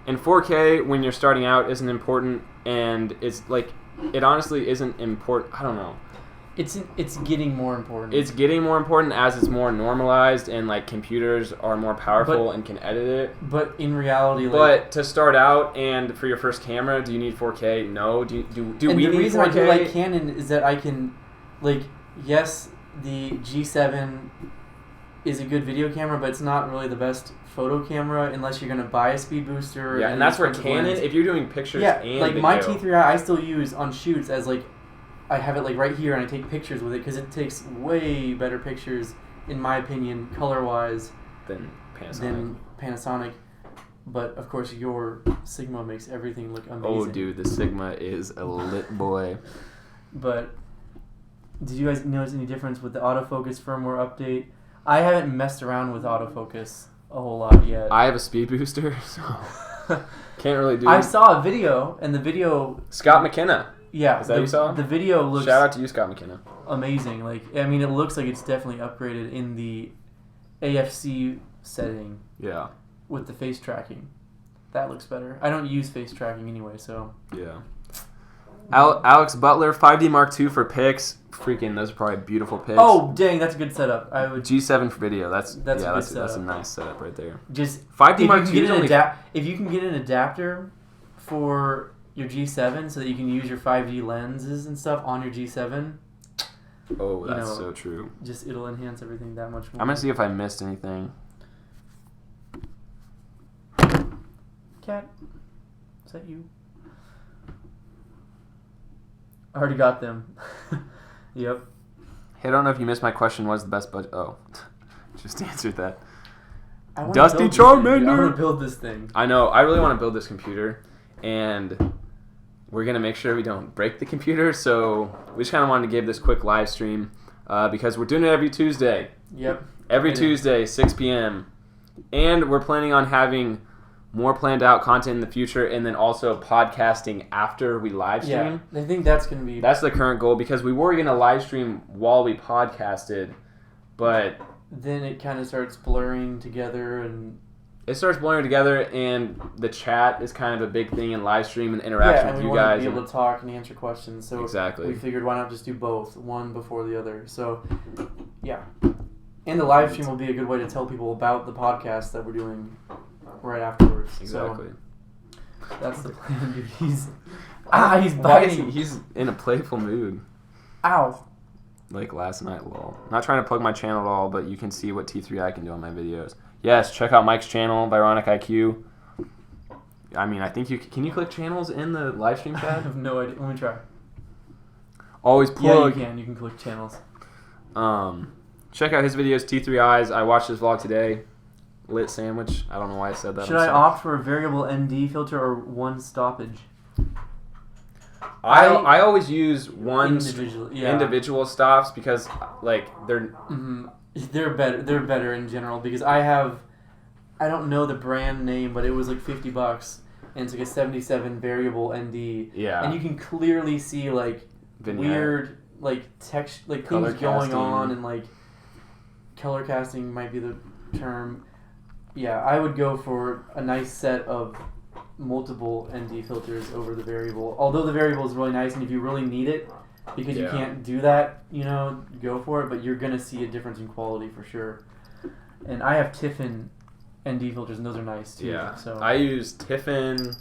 And 4K when you're starting out isn't important, and it's like it honestly isn't important. I don't know. It's getting more important. It's getting more important as it's more normalized and like computers are more powerful and can edit it. But in reality, like, but to start out and for your first camera, do you need 4K? No. Do we need 4K? The reason I do like Canon is that I can, like, yes, the G7 is a good video camera, but it's not really the best photo camera unless you're gonna buy a speed booster. Yeah, and that's where Canon, lens. If you're doing pictures, and like video. My T3i, I still use on shoots as like. I have it like right here and I take pictures with it because it takes way better pictures, in my opinion, color-wise than Panasonic. But of course your Sigma makes everything look amazing. Oh dude, the Sigma is a lit boy. But did you guys notice any difference with the autofocus firmware update? I haven't messed around with autofocus a whole lot yet. I have a speed booster, so can't really do I saw a video and the video... Scott McKenna. Yeah, is that you saw? The video looks... Shout out to you, Scott McKenna. Amazing. Like, I mean, it looks like it's definitely upgraded in the AFC setting. Yeah. With the face tracking. That looks better. I don't use face tracking anyway, so... Yeah. Alex Butler, 5D Mark II for pics. Freaking, those are probably beautiful pics. Oh, dang, that's a good setup. I would... G7 for video. That's a nice setup right there. Just 5D Mark II is only... if you can get an adapter for... your G7 so that you can use your 5D lenses and stuff on your G7. Oh, that's so true. Just it'll enhance everything that much more. I'm gonna see if I missed anything. Cat, is that you? I already got them. Yep. Hey, I don't know if you missed my question. What's the best budget? Oh, just answered that. Dusty Charmander. I want to build this thing. I know. I really want to build this computer, and we're going to make sure we don't break the computer, so we just kind of wanted to give this quick live stream because we're doing it every Tuesday. Yep. Every Tuesday, 6 p.m. And we're planning on having more planned out content in the future and then also podcasting after we live stream. Yeah, I think that's going to be... That's the current goal because we were going to live stream while we podcasted, but... Then it kind of starts blurring together and... It starts blurring together, and the chat is kind of a big thing in live stream and interaction with you guys. Yeah, and we want to be able to talk and answer questions. So exactly. We figured why not just do both, one before the other. So, yeah. And the live stream will be a good way to tell people about the podcast that we're doing right afterwards. Exactly. So, that's the plan, dude. He's biting. He's in a playful mood. Ow. Like last night, lol. Not trying to plug my channel at all, but you can see what T3i can do on my videos. Yes, check out Mike's channel, Vironic IQ. I mean, I think you can you click channels in the live stream tab? I have no idea. Let me try. Always plug. Yeah, you can click channels. Check out his videos, T3Is. I watched his vlog today. Lit sandwich. I don't know why I said that. Should I opt for a variable ND filter or one stoppage? I always use one individual stops because like they're They're better. They're better in general because I don't know the brand name, but it was like $50, and it's like a 77 variable ND. Yeah. And you can clearly see like Vignette. weird like text, like Color things going casting. on, and like color casting might be the term. Yeah, I would go for a nice set of multiple ND filters over the variable. Although the variable is really nice, and if you really need it, because you can't do that, go for it. But you're gonna see a difference in quality for sure. And I have Tiffin ND filters, and those are nice too. Yeah. So I use Tiffin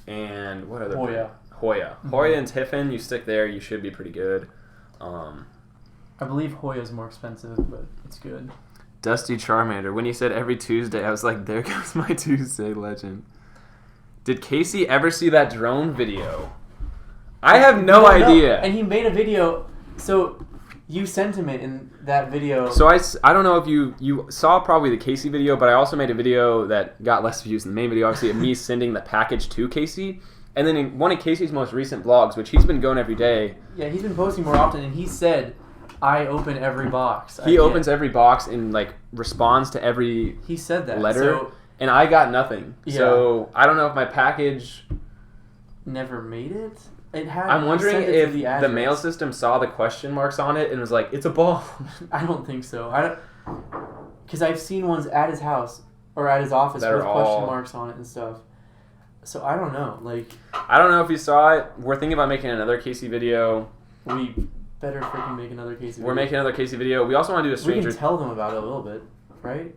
and what other? Hoya. Mm-hmm. Hoya and Tiffin. You stick there, you should be pretty good. I believe Hoya's more expensive, but it's good. Dusty Charmander. When you said every Tuesday, I was like, there goes my Tuesday legend. Did Casey ever see that drone video? I have no idea. And he made a video, so you sent him it in that video. So I don't know if you saw probably the Casey video, but I also made a video that got less views than the main video, obviously, of me sending the package to Casey. And then in one of Casey's most recent vlogs, which he's been going every day. Yeah, he's been posting more often, and he said, I open every box. He opens every box and like responds to every he said that letter, so, and I got nothing. Yeah. So I don't know if my package never made it. It had. I'm wondering if the mail address. system saw the question marks on it and was like, "It's a ball." I don't think so. Because I've seen ones at his house or at his office with question marks on it and stuff. So I don't know. Like, I don't know if you saw it. We're thinking about making another Casey video. We better freaking make another Casey video. We're making another Casey video. We also want to do a stranger. We can tell them about it a little bit, right?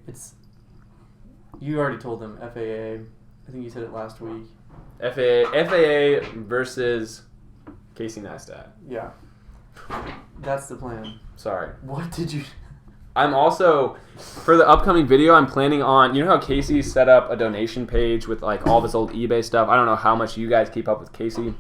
You already told them FAA. I think you said it last week. FAA versus Casey Neistat. Yeah. That's the plan. Sorry. What did you... I'm also, for the upcoming video, I'm planning on, you know how Casey set up a donation page with like all of his old eBay stuff? I don't know how much you guys keep up with Casey.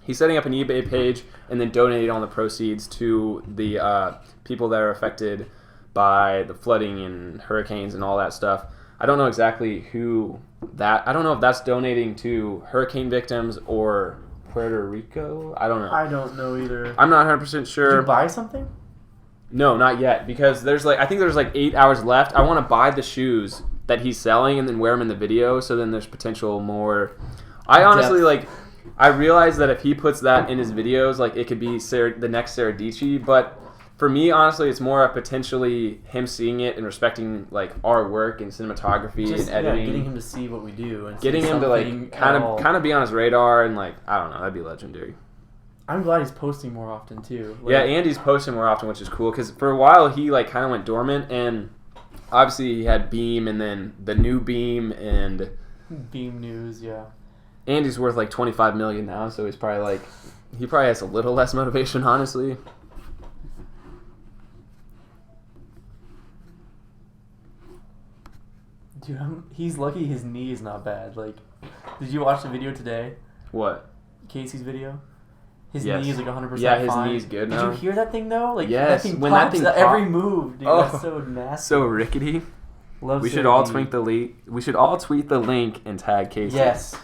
He's setting up an eBay page and then donating all the proceeds to the people that are affected by the flooding and hurricanes and all that stuff. I don't know exactly I don't know if that's donating to hurricane victims or Puerto Rico. I don't know. I don't know either. I'm not 100% sure. Did you buy something? No, not yet, because I think there's like 8 hours left. I want to buy the shoes that he's selling and then wear them in the video, so then there's potential more. I honestly I realize that if he puts that in his videos, like it could be the next Sarah Dici, but for me, honestly, it's more of potentially him seeing it and respecting like our work and cinematography and editing. Getting him to see what we do and getting him to like kind of be on his radar and like I don't know, that'd be legendary. I'm glad he's posting more often too. Like, yeah, Andy's posting more often, which is cool because for a while he like kind of went dormant, and obviously he had Beam and then the new Beam and Beam News, yeah. Andy's worth like $25 million now, so he probably has a little less motivation, honestly. Dude, he's lucky his knee is not bad. Like, did you watch the video today? What? Casey's video? His Yes. knee is like 100% Yeah, his fine. knee's good Did now. you hear that thing though? Like, Yes, that thing when pops that thing every move, dude. Oh, that's so nasty. So rickety. Love We should Sarah all D. tweet the link. We should all tweet the link and tag Casey. Yes.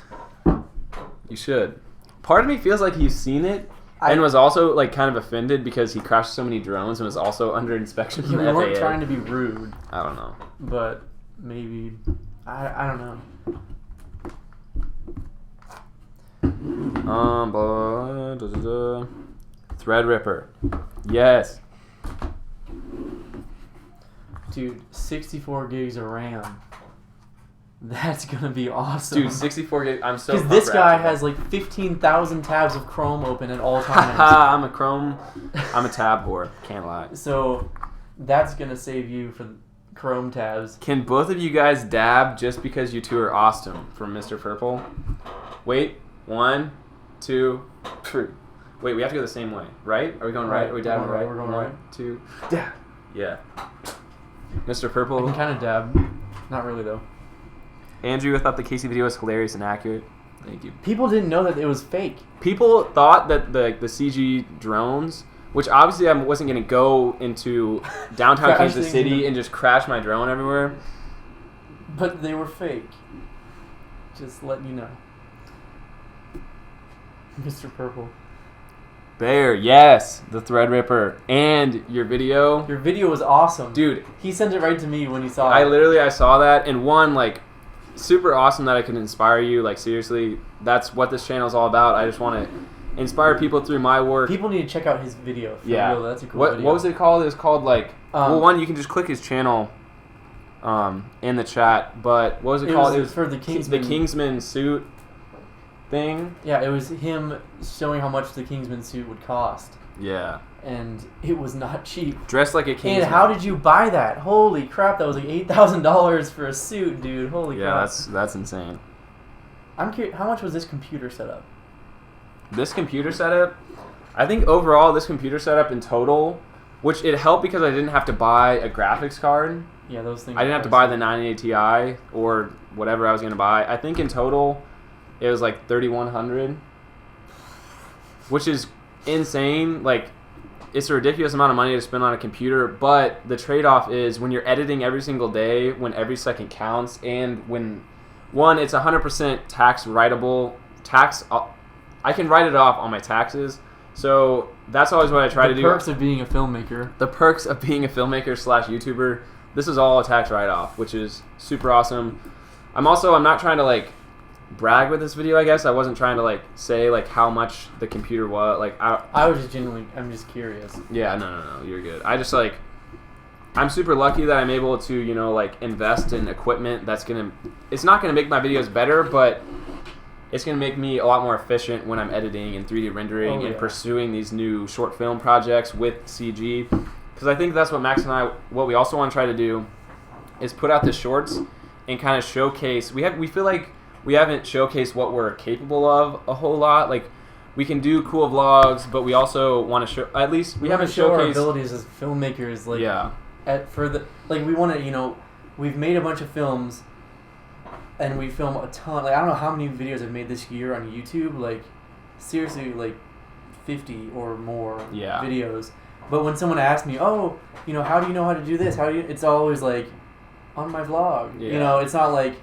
You should. Part of me feels like he's seen it and was also like kind of offended because he crashed so many drones and was also under inspection from the FAA. We weren't trying to be rude. I don't know. But maybe I don't know. ThreadRipper. Yes. Dude, 64 gigs of RAM. That's gonna be awesome. Dude, 64 gig. I'm so. Because this guy has like 15,000 tabs of Chrome open at all times. I'm a tab whore. Can't lie. So that's gonna save you from Chrome tabs. Can both of you guys dab just because you two are awesome from Mr. Purple? Wait. 1, 2, 3. Wait, we have to go the same way, right? Are we going right? Are we dabbing right? We're going 1, 2. Dab. Yeah. Mr. Purple. I can kind of dab. Not really though. Andrew, I thought the Casey video was hilarious and accurate. Thank you. People didn't know that it was fake. People thought that the CG drones, which obviously I wasn't going to go into downtown Kansas City and just crash my drone everywhere. But they were fake. Just letting you know. Mr. Purple. There, yes, the ThreadRipper and your video. Your video was awesome, dude. He sent it right to me when he saw I it. saw that, and one, like, super awesome that I can inspire you. Like, seriously, that's what this channel is all about. I just want to inspire people through my work. People need to check out his video. For yeah, real. That's a cool video. What was it called? It was called like well, one, you can just click his channel in the chat. But what was it called? It was for the Kingsman. The Kingsman suit thing. Yeah, it was him showing how much the Kingsman suit would cost. Yeah. And it was not cheap. Dressed like a Kingsman. And how did you buy that? Holy crap, that was like $8,000 for a suit, dude. Holy crap. Yeah, that's insane. I'm curious, how much was this computer setup? This computer setup, I think overall this computer setup in total, which it helped because I didn't have to buy a graphics card. Yeah, those things. I didn't have to buy the 980 Ti or whatever I was going to buy. I think in total it was like $3,100, which is insane. Like, it's a ridiculous amount of money to spend on a computer, but the trade-off is when you're editing every single day, when every second counts, and when, one, it's 100% tax writable. I can write it off on my taxes, so that's always what I try to do. The perks of being a filmmaker. The perks of being a filmmaker / YouTuber. This is all a tax write-off, which is super awesome. I'm not trying to, like, brag with this video, I guess. I wasn't trying to, like, say, like, how much the computer was. Like, I was just genuinely, I'm just curious. Yeah, no, you're good. I just, like, I'm super lucky that I'm able to, you know, like, invest in equipment that's gonna, it's not gonna make my videos better, but it's gonna make me a lot more efficient when I'm editing and 3D rendering and pursuing these new short film projects with CG. Because I think that's what Max and I, what we also want to try to do is put out the shorts and kind of showcase, we feel like we haven't showcased what we're capable of a whole lot. Like, we can do cool vlogs, but we also want to show, at least we haven't show our showcased abilities as filmmakers. Like, yeah. We want to, you know, we've made a bunch of films, and we film a ton. Like, I don't know how many videos I've made this year on YouTube. Like, seriously, like 50 or more videos. But when someone asks me, oh, you know, how do you know how to do this? It's always like, on my vlog. Yeah. You know, it's not like,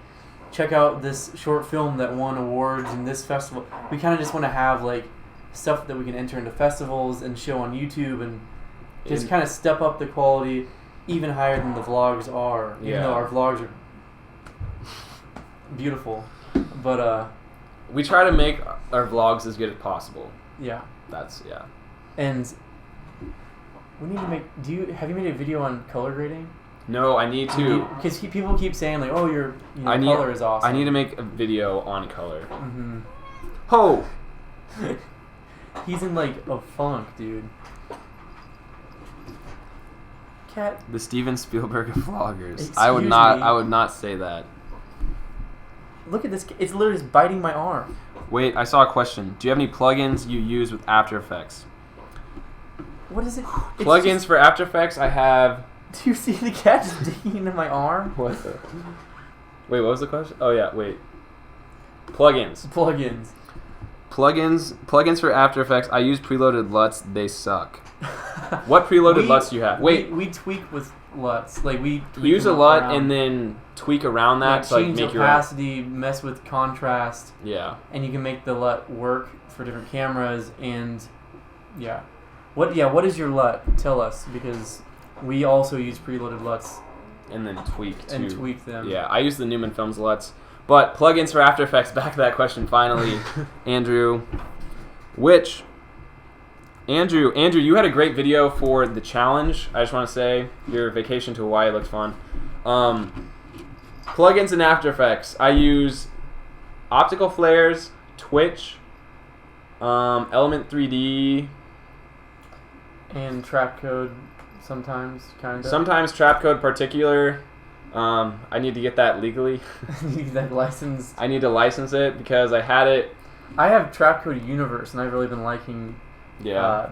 check out this short film that won awards in this festival. We kind of just want to have, like, stuff that we can enter into festivals and show on YouTube and just kind of step up the quality even higher than the vlogs are. Even though our vlogs are beautiful. We try to make our vlogs as good as possible. Yeah. And we need to make, have you made a video on color grading? No, I need to. Because people keep saying, like, oh, your color is awesome. I need to make a video on color. Mm-hmm. Ho! He's in, like, a funk, dude. Cat. The Steven Spielberg of vloggers. Excuse I would me. not say that. Look at this. It's literally just biting my arm. Wait, I saw a question. Do you have any plugins you use with After Effects? What is it? Plugins for After Effects, I have... Do you see the cat just digging into my arm? What the... Wait, what was the question? Oh, yeah, wait. Plugins. Plugins for After Effects. I use preloaded LUTs. They suck. What preloaded LUTs do you have? Wait. We tweak with LUTs. Like, we use a LUT and then tweak around that to, like, make change opacity, mess with contrast. Yeah. And you can make the LUT work for different cameras and... Yeah. What is your LUT? Tell us, because... We also use preloaded LUTs. And then tweak, too. And tweak them. Yeah, I use the Newman Films LUTs. But plugins for After Effects, back to that question finally, Andrew. Andrew, you had a great video for the challenge. I just want to say, your vacation to Hawaii looked fun. Plugins in After Effects. I use Optical Flares, Twitch, Element 3D. And Trapcode. Sometimes, kind of. Sometimes Trapcode Particular. I need to get that legally. That license. I need to license it because I had it. I have Trapcode Universe, and I've really been liking. Yeah.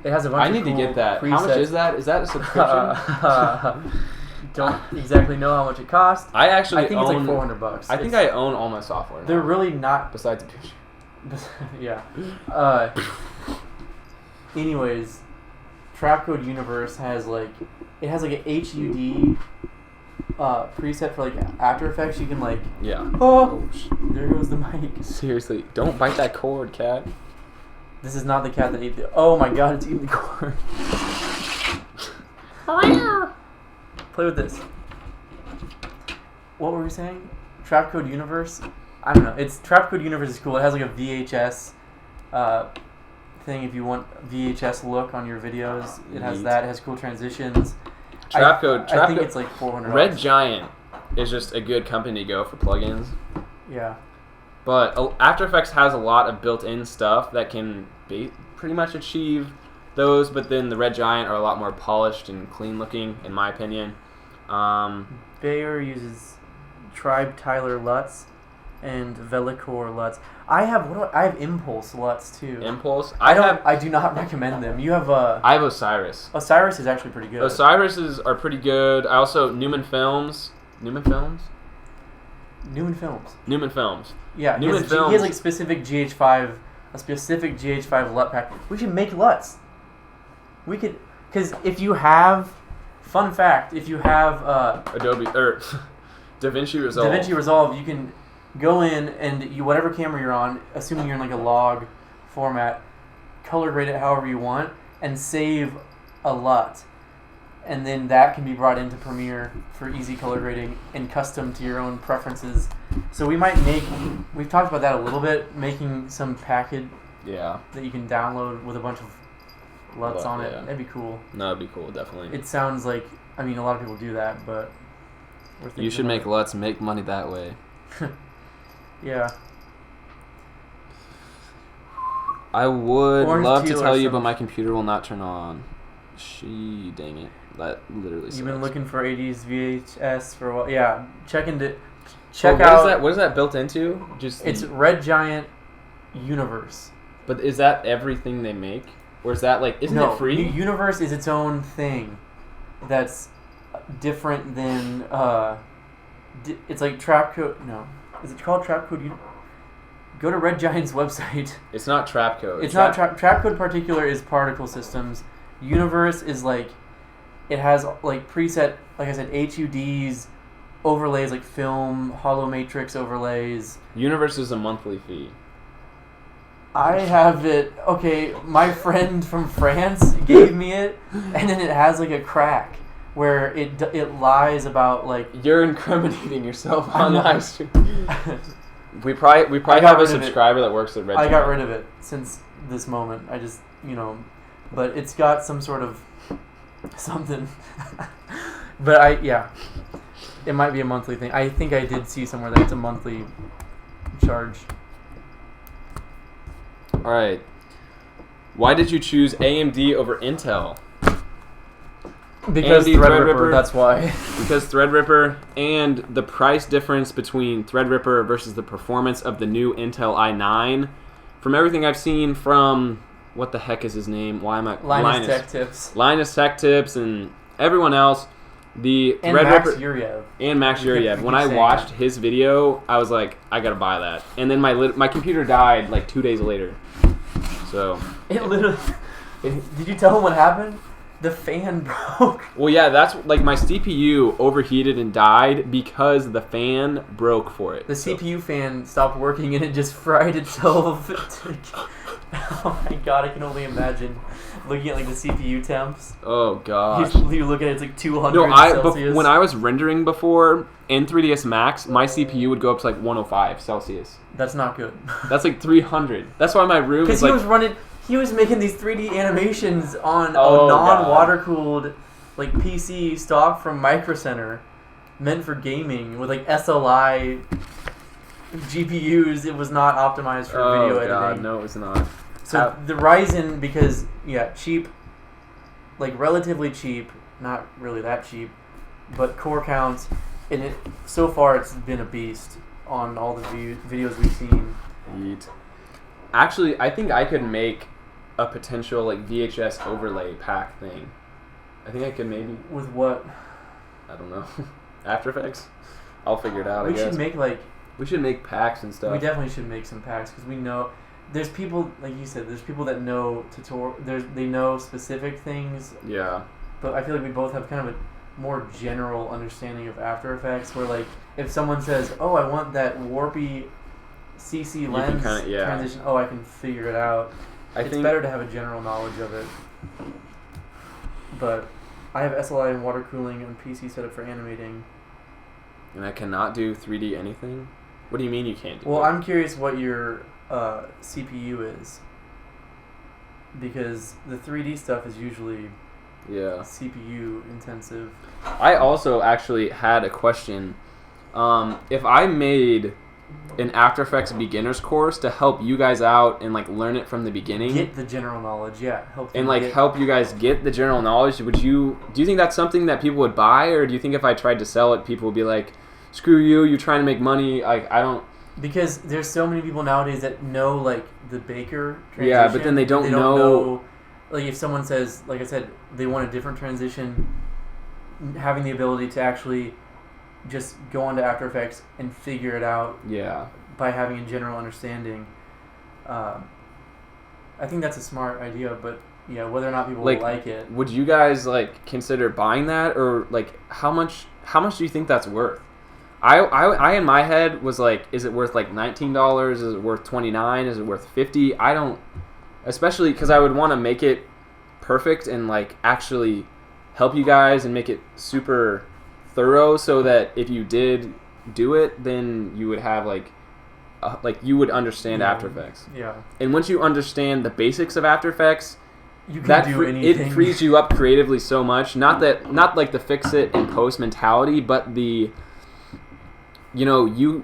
It has a bunch. I need of cool to get that. presets. How much is that? Is that a subscription? Don't exactly know how much it costs. I think it's like $400. I think I own all my software now. They're really not. Besides the picture. Yeah. Anyways. Trapcode Universe has like an HUD preset for like After Effects. You can like there goes the mic. Seriously, don't bite that cord, cat. This is not the cat that ate the... Oh my god, it's eating the cord. Play with this. What were we saying? Trapcode Universe? I don't know. Trapcode Universe is cool. It has like a VHS thing if you want VHS look on your videos. It has that. It has cool transitions. Trapcode. I think it's like $400. Red Giant is just a good company to go for plugins. Yeah. But After Effects has a lot of built-in stuff that can pretty much achieve those, but then the Red Giant are a lot more polished and clean-looking, in my opinion. Bayer uses Tribe Tyler LUTs and Velicor LUTs. I have Impulse LUTs too. Impulse? I do not recommend them. You have I have Osiris. Osiris is actually pretty good. Osirises are pretty good. I also Newman Films. Newman Films. Yeah, Newman he Films. has like a specific GH5 LUT pack. We should make LUTs. We could, because if you have, fun fact, if you have Adobe or DaVinci Resolve. DaVinci Resolve, you can go in and whatever camera you're on, assuming you're in like a log format, color grade it however you want, and save a LUT. And then that can be brought into Premiere for easy color grading and custom to your own preferences. So we've talked about that a little bit, making some package that you can download with a bunch of LUTs on it. That'd be cool. No, that'd be cool, definitely. It sounds like, a lot of people do that, but we're thinking you should make LUTs, make money that way. Yeah. I would love to tell you, something. but my computer will not turn on. Dang it. That literally sucks. You've been looking for 80s VHS for a while. Yeah, check out. What is that built into? It's Red Giant Universe. But is that everything they make, or is that isn't it free? Universe is its own thing. That's different than it's like Trapcode. No, is it called Trapcode? Go to Red Giant's website. It's not Trapcode. It's not Trapcode. Particular is Particle Systems. Universe is it has preset, like I said, HUDs, overlays like film, hollow matrix overlays. Universe is a monthly fee. I have it. Okay, my friend from France gave me it, and then it has a crack where it lies about You're incriminating yourself on live stream. We probably have a subscriber that works at Red Giant. I got rid of it since this moment. I just but it's got some sort of something. But it might be a monthly thing. I think I did see somewhere that it's a monthly charge. All right. Why did you choose AMD over Intel? Because ThreadRipper, that's why. Because ThreadRipper and the price difference between ThreadRipper versus the performance of the new Intel i9. From everything I've seen from, what the heck is his name? Linus Tech Tips. Linus Tech Tips and everyone else. And ThreadRipper Max Yuryev. When I watched his video, I was like, I gotta buy that. And then my computer died 2 days later. So it literally. Did you tell him what happened? The fan broke. Well, yeah, that's my CPU overheated and died because the fan broke for it. The CPU fan stopped working and it just fried itself. Oh my god, I can only imagine looking at the CPU temps. Oh gosh. You look at it, it's 200 Celsius. When I was rendering before in 3ds Max, my CPU would go up to 105 Celsius. That's not good. That's 300. That's why my room is he was making these 3D animations on a non-water-cooled PC stock from Micro Center, meant for gaming with SLI GPUs. It was not optimized for video editing. Oh god, no, it was not. So the Ryzen, because cheap, relatively cheap, not really that cheap, but core counts, and so far it's been a beast on all the videos we've seen. Yeet. Actually, I think I could make a potential VHS overlay pack thing. I think I could maybe. With what? I don't know. After Effects. I'll figure it out. I guess. We should make packs and stuff. We definitely should make some packs because we know there's people you said. There's people that know they know specific things. Yeah. But I feel like we both have kind of a more general understanding of After Effects. Where if someone says, "Oh, I want that warpy CC lens transition," I can figure it out. it's better to have a general knowledge of it. But I have SLI and water cooling on PC set up for animating. And I cannot do 3D anything? What do you mean you can't do Well, that? I'm curious what your CPU is. Because the 3D stuff is usually CPU intensive. I also actually had a question. If I made an After Effects beginner's course to help you guys out and like learn it from the beginning, get the general knowledge, help you guys get the general knowledge, do you think that's something that people would buy, or do you think if I tried to sell it, people would be like, screw you, you're trying to make money? Like, I don't. Because there's so many people nowadays that know like the Baker transition. Yeah, but then they don't know. Like if someone says, like I said, they want a different transition, having the ability to actually just go onto After Effects and figure it out. Yeah. By having a general understanding. I think that's a smart idea, but yeah, whether or not people will like it. Would you guys like consider buying that, or like how much do you think that's worth? I in my head was like, is it worth like $19? Is it worth $29? Is it worth $50? I don't, especially because I would want to make it perfect and like actually help you guys and make it super thorough, so that if you did do it, then you would have like you would understand After Effects. Yeah. And once you understand the basics of After Effects, you can do anything. It frees you up creatively so much. Not like the fix it and post mentality, but the you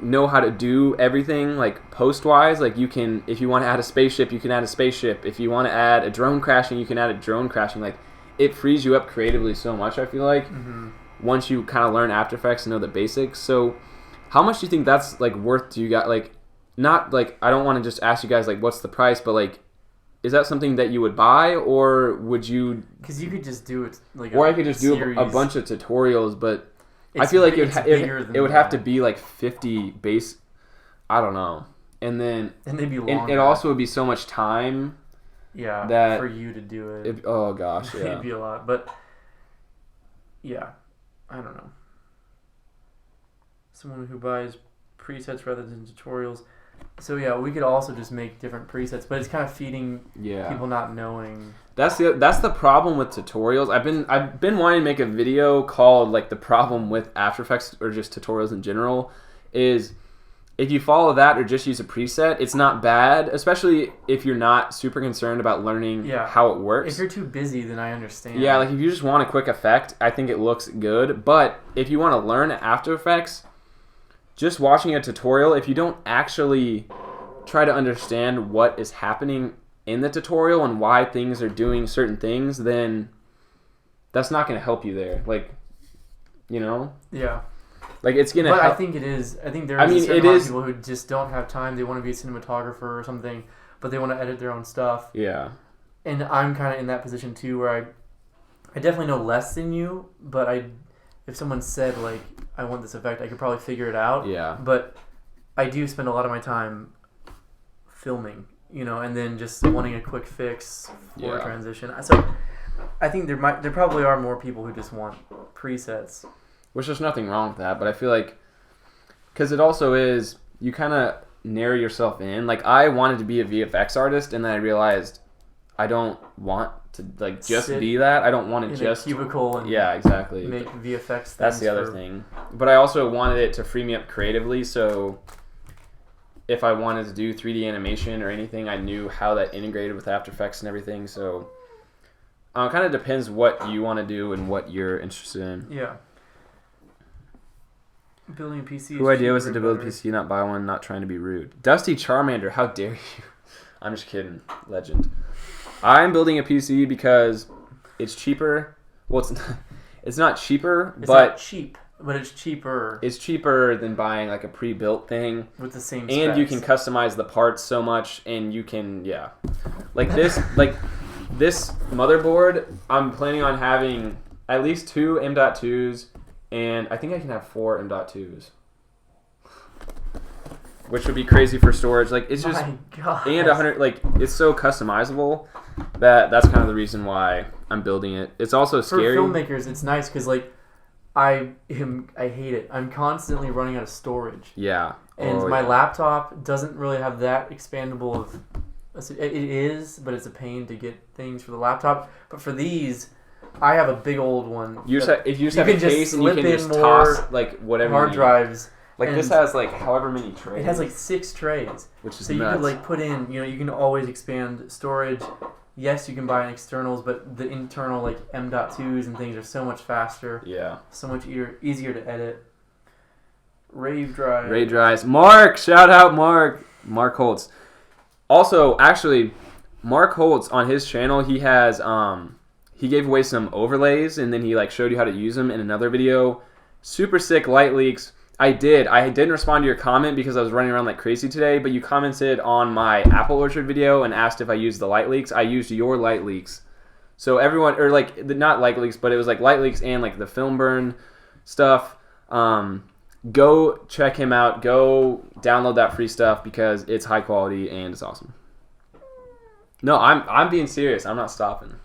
know how to do everything like post wise. Like you can, if you want to add a spaceship, you can add a spaceship. If you want to add a drone crashing, you can add a drone crashing. Like it frees you up creatively so much, I feel like. Mm-hmm. Once you kind of learn After Effects and know the basics. So how much do you think that's like worth to you guys? Like, not like, I don't want to just ask you guys like what's the price, but like, is that something that you would buy, or would you? Because you could just do it like. Or I could just do a bunch of tutorials, but I feel like it would have to be like 50 base. I don't know, and they'd be longer. It also would be so much time. Yeah, that for you to do it. Oh gosh, yeah, it'd be a lot, but yeah, I don't know. Someone who buys presets rather than tutorials. So yeah, we could also just make different presets, but it's kind of feeding people not knowing. That's the problem with tutorials. I've been wanting to make a video called like the problem with After Effects, or just tutorials in general, is if you follow that or just use a preset, it's not bad, especially if you're not super concerned about learning how it works. If you're too busy, then I understand. Yeah, like if you just want a quick effect, I think it looks good. But if you want to learn After Effects, just watching a tutorial, if you don't actually try to understand what is happening in the tutorial and why things are doing certain things, then that's not going to help you there. Like, Yeah. Like it's going to help. But I think it is. I think there is a certain amount of people who just don't have time. They want to be a cinematographer or something, but they want to edit their own stuff. Yeah. And I'm kind of in that position too, where I definitely know less than you, but if someone said like, I want this effect, I could probably figure it out. Yeah. But I do spend a lot of my time filming, and then just wanting a quick fix for a transition. So I think there probably are more people who just want presets. Which there's nothing wrong with that, but I feel like, because it also is, you kind of narrow yourself in. Like I wanted to be a VFX artist, and then I realized I don't want to like just be that. I don't want to just a cubicle and exactly make VFX things. That's the other thing. But I also wanted it to free me up creatively, so if I wanted to do 3D animation or anything, I knew how that integrated with After Effects and everything. So it kind of depends what you want to do and what you're interested in. Yeah. Building a PC. Who idea was it to build a PC, not buy one, not trying to be rude? Dusty Charmander, how dare you? I'm just kidding. Legend. I'm building a PC because it's cheaper. Well, it's not cheaper, it's but not cheap, but it's cheaper. It's cheaper than buying like a pre-built thing with the same specs. And you can customize the parts so much, and you can like this this motherboard. I'm planning on having at least 2 M.2s, and I think I can have 4 M.2s. Which would be crazy for storage. Like it's just and 100. Like it's so customizable that's kind of the reason why I'm building it. It's also scary for filmmakers. It's nice because like I hate it. I'm constantly running out of storage. Yeah. And my laptop doesn't really have that expandable of It is, but it's a pain to get things for the laptop. But for these, I have a big old one. If you just have a case and you can just toss like whatever hard drives. Like this has like however many trays. It has like 6 trays. Which is so nuts. You could like put in, you can always expand storage. Yes, you can buy externals, but the internal like M.2s and things are so much faster. Yeah. So much easier to edit. Rave drive. Ray drives. Mark, shout out Mark. Mark Holtz. Also, actually, Mark Holtz on his channel, he has he gave away some overlays and then he like showed you how to use them in another video. Super sick light leaks. I didn't respond to your comment because I was running around like crazy today, but you commented on my Apple Orchard video and asked if I used the light leaks. I used your light leaks. So everyone, or like, not light leaks, but it was like light leaks and like the film burn stuff. Go check him out. Go download that free stuff because it's high quality and it's awesome. No, I'm being serious. I'm not stopping.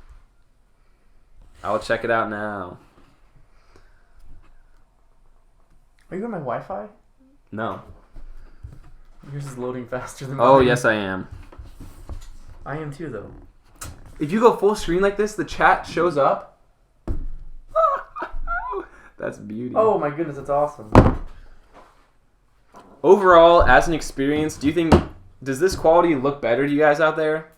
I'll check it out now. Are you on my Wi-Fi? No. Yours is loading faster than mine. Oh, yes, I am. I am too, though. If you go full screen like this, the chat shows up. That's beauty. Oh my goodness, that's awesome. Overall, as an experience, does this quality look better to you guys out there?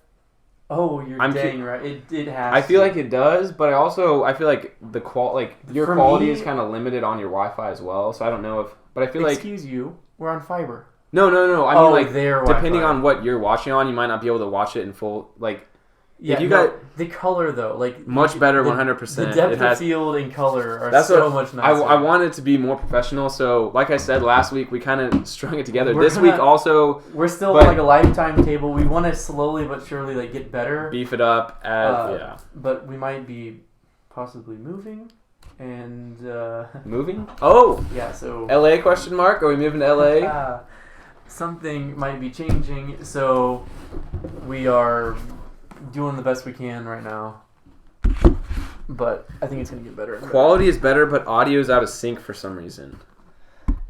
Oh, you're dang right. It has. I feel like it does, but I feel like your quality is kind of limited on your Wi-Fi as well. So I don't know but I feel like. Excuse you, we're on fiber. No. I mean, like their depending Wi-Fi. on what you're watching on, you might not be able to watch it in full. Like, yeah, if you got the color though, like much better, 100%. The 100%. depth of field and color are so much nicer. I wanted to be more professional, so like I said last week, we kind of strung it together. This week also, we're still on like a lifetime table. We want to slowly but surely like get better, beef it up. Yeah, but we might be possibly moving and moving. Oh, yeah. So LA question mark? Are we moving to LA? Something might be changing, so we are doing the best we can right now, but I think it's gonna get better. Quality is better, but audio is out of sync for some reason.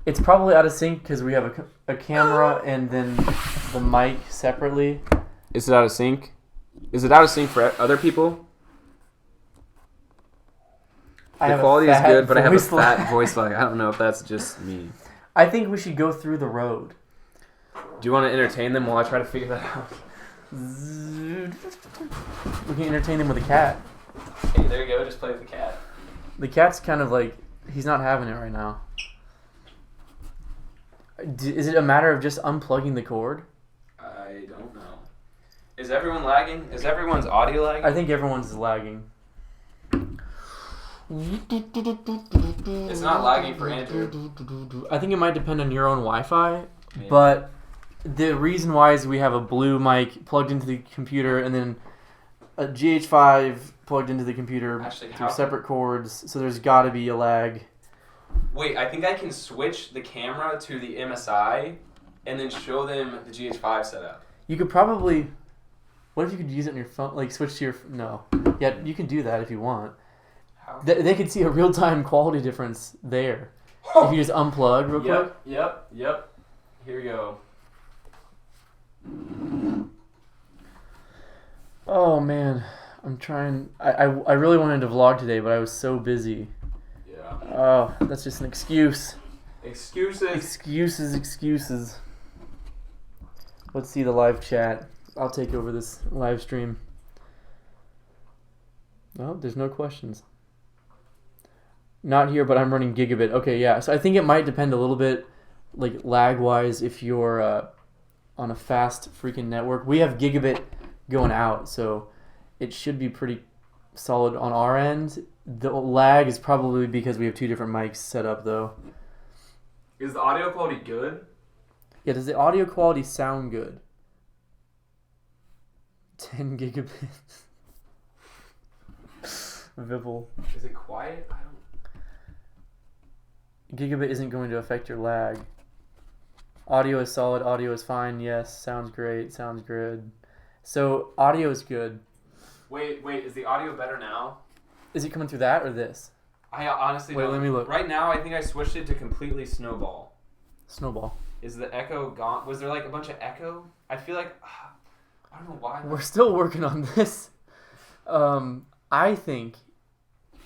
It's probably out of sync because we have a camera and then the mic separately. Is it out of sync? Is it out of sync for other people? The quality is good, but I have a fat voice lag. I don't know if that's just me. I think we should go through the road. Do you want to entertain them while I try to figure that out? We can entertain them with a cat. Hey, there you go. Just play with the cat. The cat's kind of like, he's not having it right now. Is it a matter of just unplugging the cord? I don't know. Is everyone lagging? Is everyone's audio lagging? I think everyone's lagging. It's not lagging for Andrew. I think it might depend on your own Wi-Fi, but the reason why is we have a blue mic plugged into the computer and then a GH5 plugged into the computer through separate cords, so there's got to be a lag. Wait, I think I can switch the camera to the MSI and then show them the GH5 setup. You could probably... What if you could use it on your phone? Like, switch to your... No. Yeah, you can do that if you want. How? They could see a real-time quality difference there. If you just unplug real quick. Yep. Here we go. Oh, man. I'm trying... I really wanted to vlog today, but I was so busy. Yeah. Oh, that's just an excuse. Excuses. Excuses. Let's see the live chat. I'll take over this live stream. Oh, there's no questions. Not here, but I'm running gigabit. Okay, yeah. So I think it might depend a little bit, like lag-wise, if you're on a fast freaking network. We have gigabit going out, so it should be pretty solid on our end. The lag is probably because we have two different mics set up, though. Is the audio quality good? Yeah, does the audio quality sound good? 10 gigabits. Vibble. Is it quiet? Gigabit isn't going to affect your lag. Audio is solid. Audio is fine. Yes. Sounds great. Sounds good. So audio is good. Wait. Is the audio better now? Is it coming through that or this? I honestly don't. Wait, let me look. Right now, I think I switched it to completely snowball. Snowball. Is the echo gone? Was there like a bunch of echo? I feel like I don't know why. We're still working on this. I think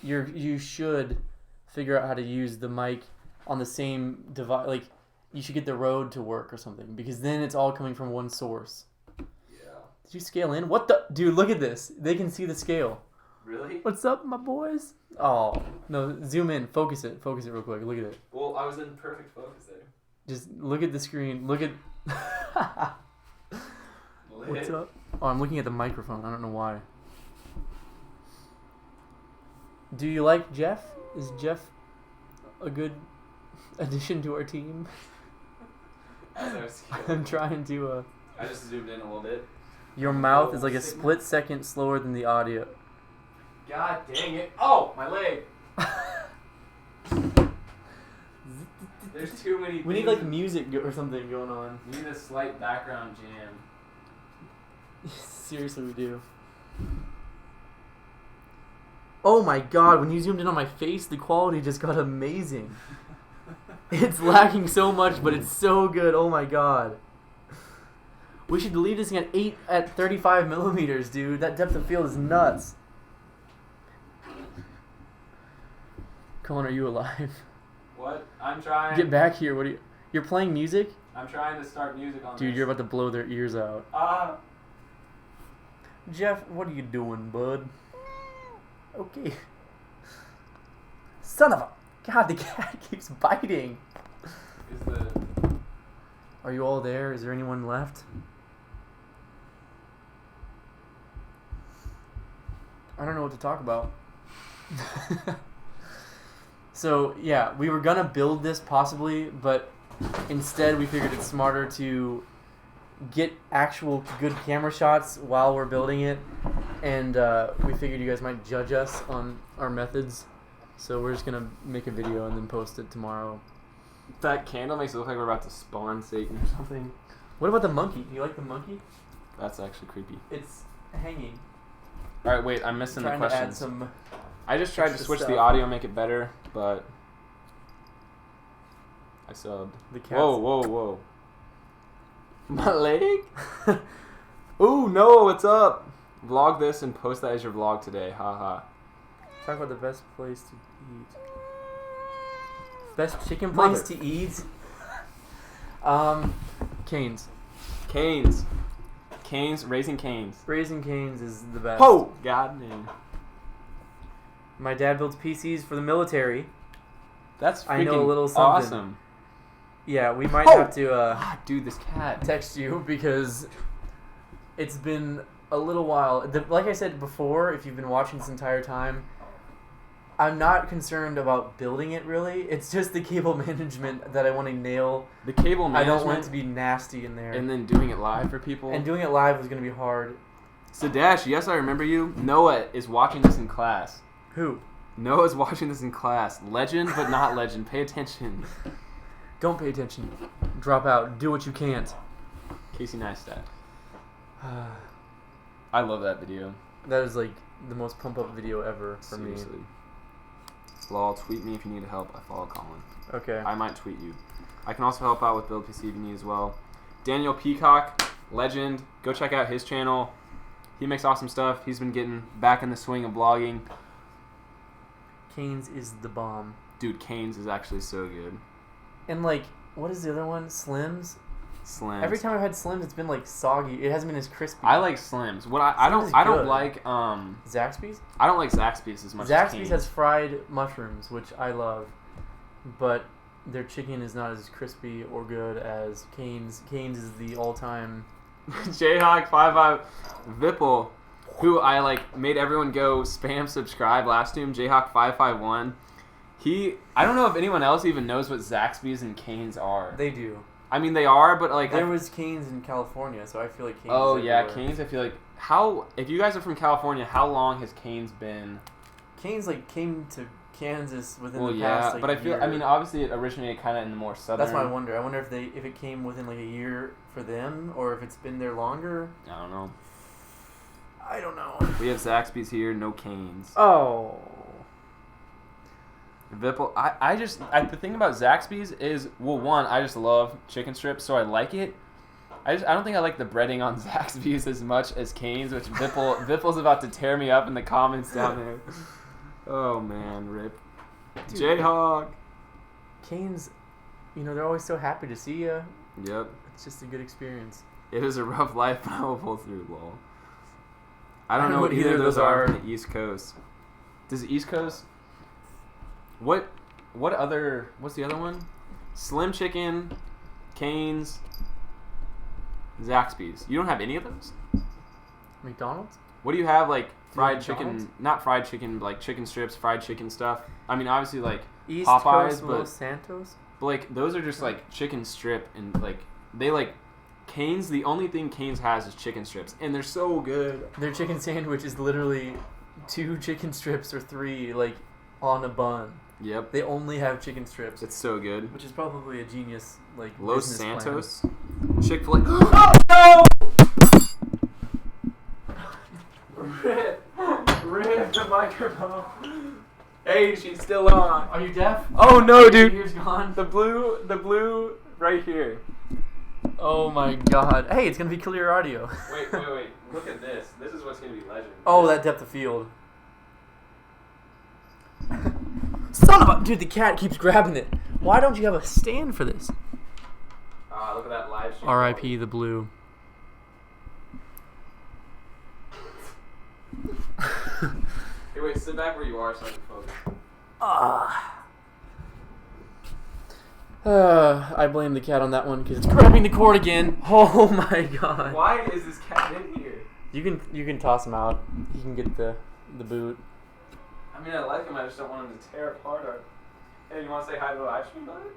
you should figure out how to use the mic on the same device. Like, you should get the Rode to work or something, because then it's all coming from one source. Yeah. Did you scale in? What the? Dude, look at this. They can see the scale. Really? What's up, my boys? Oh, no, zoom in. Focus it real quick. Look at it. Well, I was in perfect focus there. Just look at the screen. Look at... What's up? Oh, I'm looking at the microphone. I don't know why. Do you like Jeff? Is Jeff a good addition to our team? I'm trying to... I just zoomed in a little bit. Your mouth is like a split second slower than the audio. God dang it. Oh, my leg. There's too many We need like music or something going on. We need a slight background jam. Seriously, we do. Oh my god, when you zoomed in on my face, the quality just got amazing. It's lacking so much, but it's so good. Oh my god. We should leave this thing at 35 millimeters, dude. That depth of field is nuts. Colin, are you alive? What? I'm trying. Get back here. What are you? You're playing music? I'm trying to start music on Dude, this. you're about to blow their ears out. Jeff, what are you doing, bud? Okay. Son of a... God, the cat keeps biting. Are you all there? Is there anyone left? I don't know what to talk about. So, yeah, we were going to build this possibly, but instead we figured it's smarter to get actual good camera shots while we're building it, and we figured you guys might judge us on our methods, so we're just going to make a video and then post it tomorrow. That candle makes it look like we're about to spawn Satan or something. What about the monkey? Do you like the monkey? That's actually creepy. It's hanging. Alright, wait, I'm missing the Trying to questions. add some... I just tried to switch stuff. the audio, make it better, but I subbed. The cats. Whoa. My leg? Ooh, no, what's up? Vlog this and post that as your vlog today. Haha. Talk about the best place to eat. Best chicken place to eat? Cane's. Cane's, Raising Cane's. Raising Cane's is the best. Oh! God damn. My dad builds PCs for the military. That's freaking I know a little something. awesome. Yeah, we might have to dude, this cat. text you because it's been a little while. Like I said before, if you've been watching this entire time, I'm not concerned about building it really. It's just the cable management that I want to nail. The cable management. I don't want it to be nasty in there. And then doing it live for people. And doing it live was going to be hard. Sadash, yes, I remember you. Noah is watching this in class. Who? Noah's watching this in class. Legend, but not legend. Pay attention. Don't pay attention. Drop out. Do what you can't. Casey Neistat. I love that video. That is like the most pump up video ever for Seriously. me. Lol, tweet me if you need help. I follow Colin. Okay. I might tweet you. I can also help out with Build PC if you need as well. Daniel Peacock, legend. Go check out his channel. He makes awesome stuff. He's been getting back in the swing of vlogging. Cane's is the bomb. Dude, Cane's is actually so good. And like, what is the other one? Slims? Slims. Every time I've had Slims, it's been like soggy. It hasn't been as crispy. I like Slims. What I Slims is don't good. like Zaxby's? I don't like Zaxby's as much as Zaxby's Cane's. has fried mushrooms, which I love, but their chicken is not as crispy or good as Cane's. Cane's is the all-time. Jayhawk55 Vipple, who I like made everyone go spam subscribe last to him. Jayhawk551. I don't know if anyone else even knows what Zaxby's and Cane's are. They do. I mean, they are, but like There was Cane's in California, so I feel like Cane's. Oh is yeah, everywhere. Cane's. I feel like if you guys are from California, how long has Cane's been? Cane's like came to Kansas within Well, the yeah, past. Like, but I feel. year. I mean, obviously, it originated kind of in the more southern. That's why I wonder. I wonder if it came within like a year for them, or if it's been there longer. I don't know. I don't know. We have Zaxby's here, no Cane's. Oh. Vipple, the thing about Zaxby's is, well, one, I just love chicken strips, so I like it. I don't think I like the breading on Zaxby's as much as Cane's, which Vipple's about to tear me up in the comments down there. Oh man, rip. Jayhawk. Cane's, they're always so happy to see you. Yep. It's just a good experience. It is a rough life, but I will pull through, lol. I don't know what either of those are from the East Coast. Does the East Coast... What's the other one? Slim Chicken, Cane's, Zaxby's. You don't have any of those? McDonald's? What do you have, like, fried McDonald's? chicken, not fried chicken, but like chicken strips, fried chicken stuff? I mean, obviously, like, East Popeyes, Coast but... Los Santos? But, like, those are just, like, chicken strip, and, like, they, like... Cane's, the only thing Cane's has is chicken strips, and they're so good. Their chicken sandwich is literally 2 chicken strips or 3, like, on a bun. Yep. They only have chicken strips. It's so good. Which is probably a genius, like, Los business Santos? plan. Chick-fil-A. Oh, no! Rip the microphone. Hey, she's still on. Are you deaf? Oh, no, dude. Your ear's gone? The blue right here. Oh my god. Hey, it's gonna be clear audio. Wait. Look at this. This is what's gonna be legend. Oh, that depth of field. Son of a... Dude, the cat keeps grabbing it. Why don't you have a stand for this? Look at that live stream. R.I.P. the blue. Hey, wait, sit back where you are so I can focus. I blame the cat on that one because it's grabbing the cord again. Oh my god. Why is this cat in here? You can toss him out. He can get the boot. I mean, I like him. I just don't want him to tear apart our... Hey, you want to say hi to the live stream, buddy?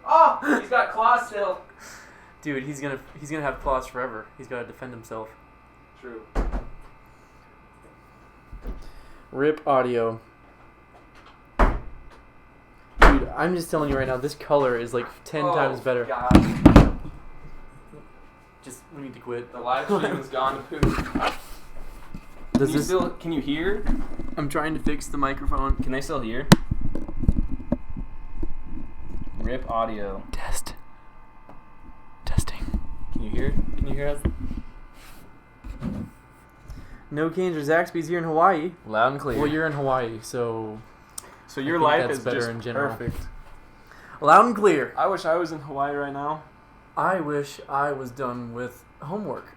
Oh, he's got claws still. Dude, he's gonna have claws forever. He's gotta defend himself. True. Rip audio. Dude, I'm just telling you right now, this color is like 10 times better. God. Just, we need to quit. The live stream has gone to poop. Can you hear? I'm trying to fix the microphone. Can they still hear? Rip audio. Testing. Can you hear? Can you hear us? No Cane's or Zaxby's here in Hawaii. Loud and clear. Well, you're in Hawaii, so your I think life that's is better just in general. perfect. Loud and clear. I wish I was in Hawaii right now. I wish I was done with homework.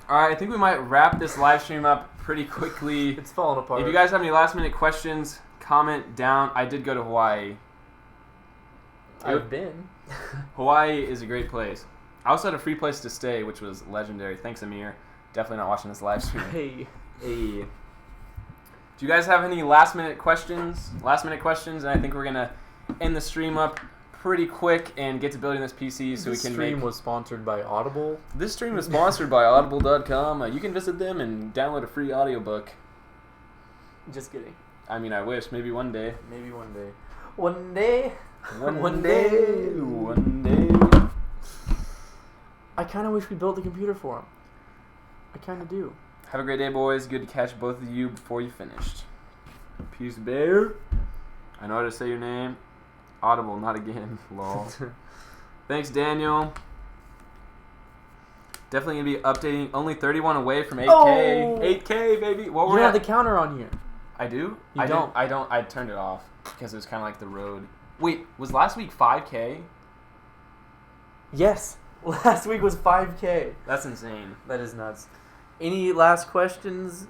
Alright, I think we might wrap this live stream up pretty quickly. It's falling apart. If you guys have any last minute questions, comment down. I did go to Hawaii. I've been. Hawaii is a great place. I also had a free place to stay, which was legendary. Thanks, Amir. Definitely not watching this live stream. Hey. Do you guys have any last minute questions? And I think we're gonna end the stream up pretty quick and get to building this PC so we can make... This stream was sponsored by Audible. This stream was sponsored by Audible.com. You can visit them and download a free audiobook. Just kidding. I mean, I wish. Maybe one day. Maybe one day. One day. One day. I kind of wish we built a computer for him. I kind of do. Have a great day, boys. Good to catch both of you before you finished. Peace, Bear. I know how to say your name. Audible, not again. Lol. Thanks, Daniel. Definitely going to be updating. Only 31 away from 8K. Oh! 8K, baby. What You we're have at? the counter on here. I do? You don't. I don't. I turned it off because it was kind of like the road. Wait, was last week 5K? Yes. Last week was 5K. That's insane. That is nuts. Any last questions?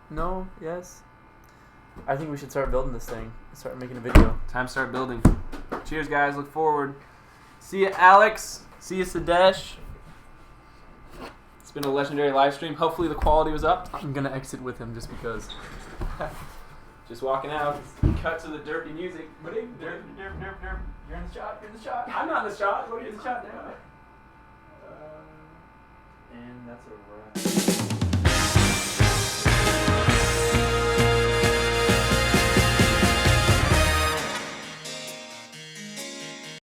No? Yes? I think we should start building this thing. Start making a video. Time to start building. Cheers, guys. Look forward. See ya, Alex. See ya, Sadesh. It's been a legendary live stream. Hopefully the quality was up. I'm going to exit with him just because. Just walking out. Cut to the derpy music. Derp, derp, derp, derp. You're in the shot. You're in the shot. I'm not in the shot. What are you in the shot now? And that's a wrap.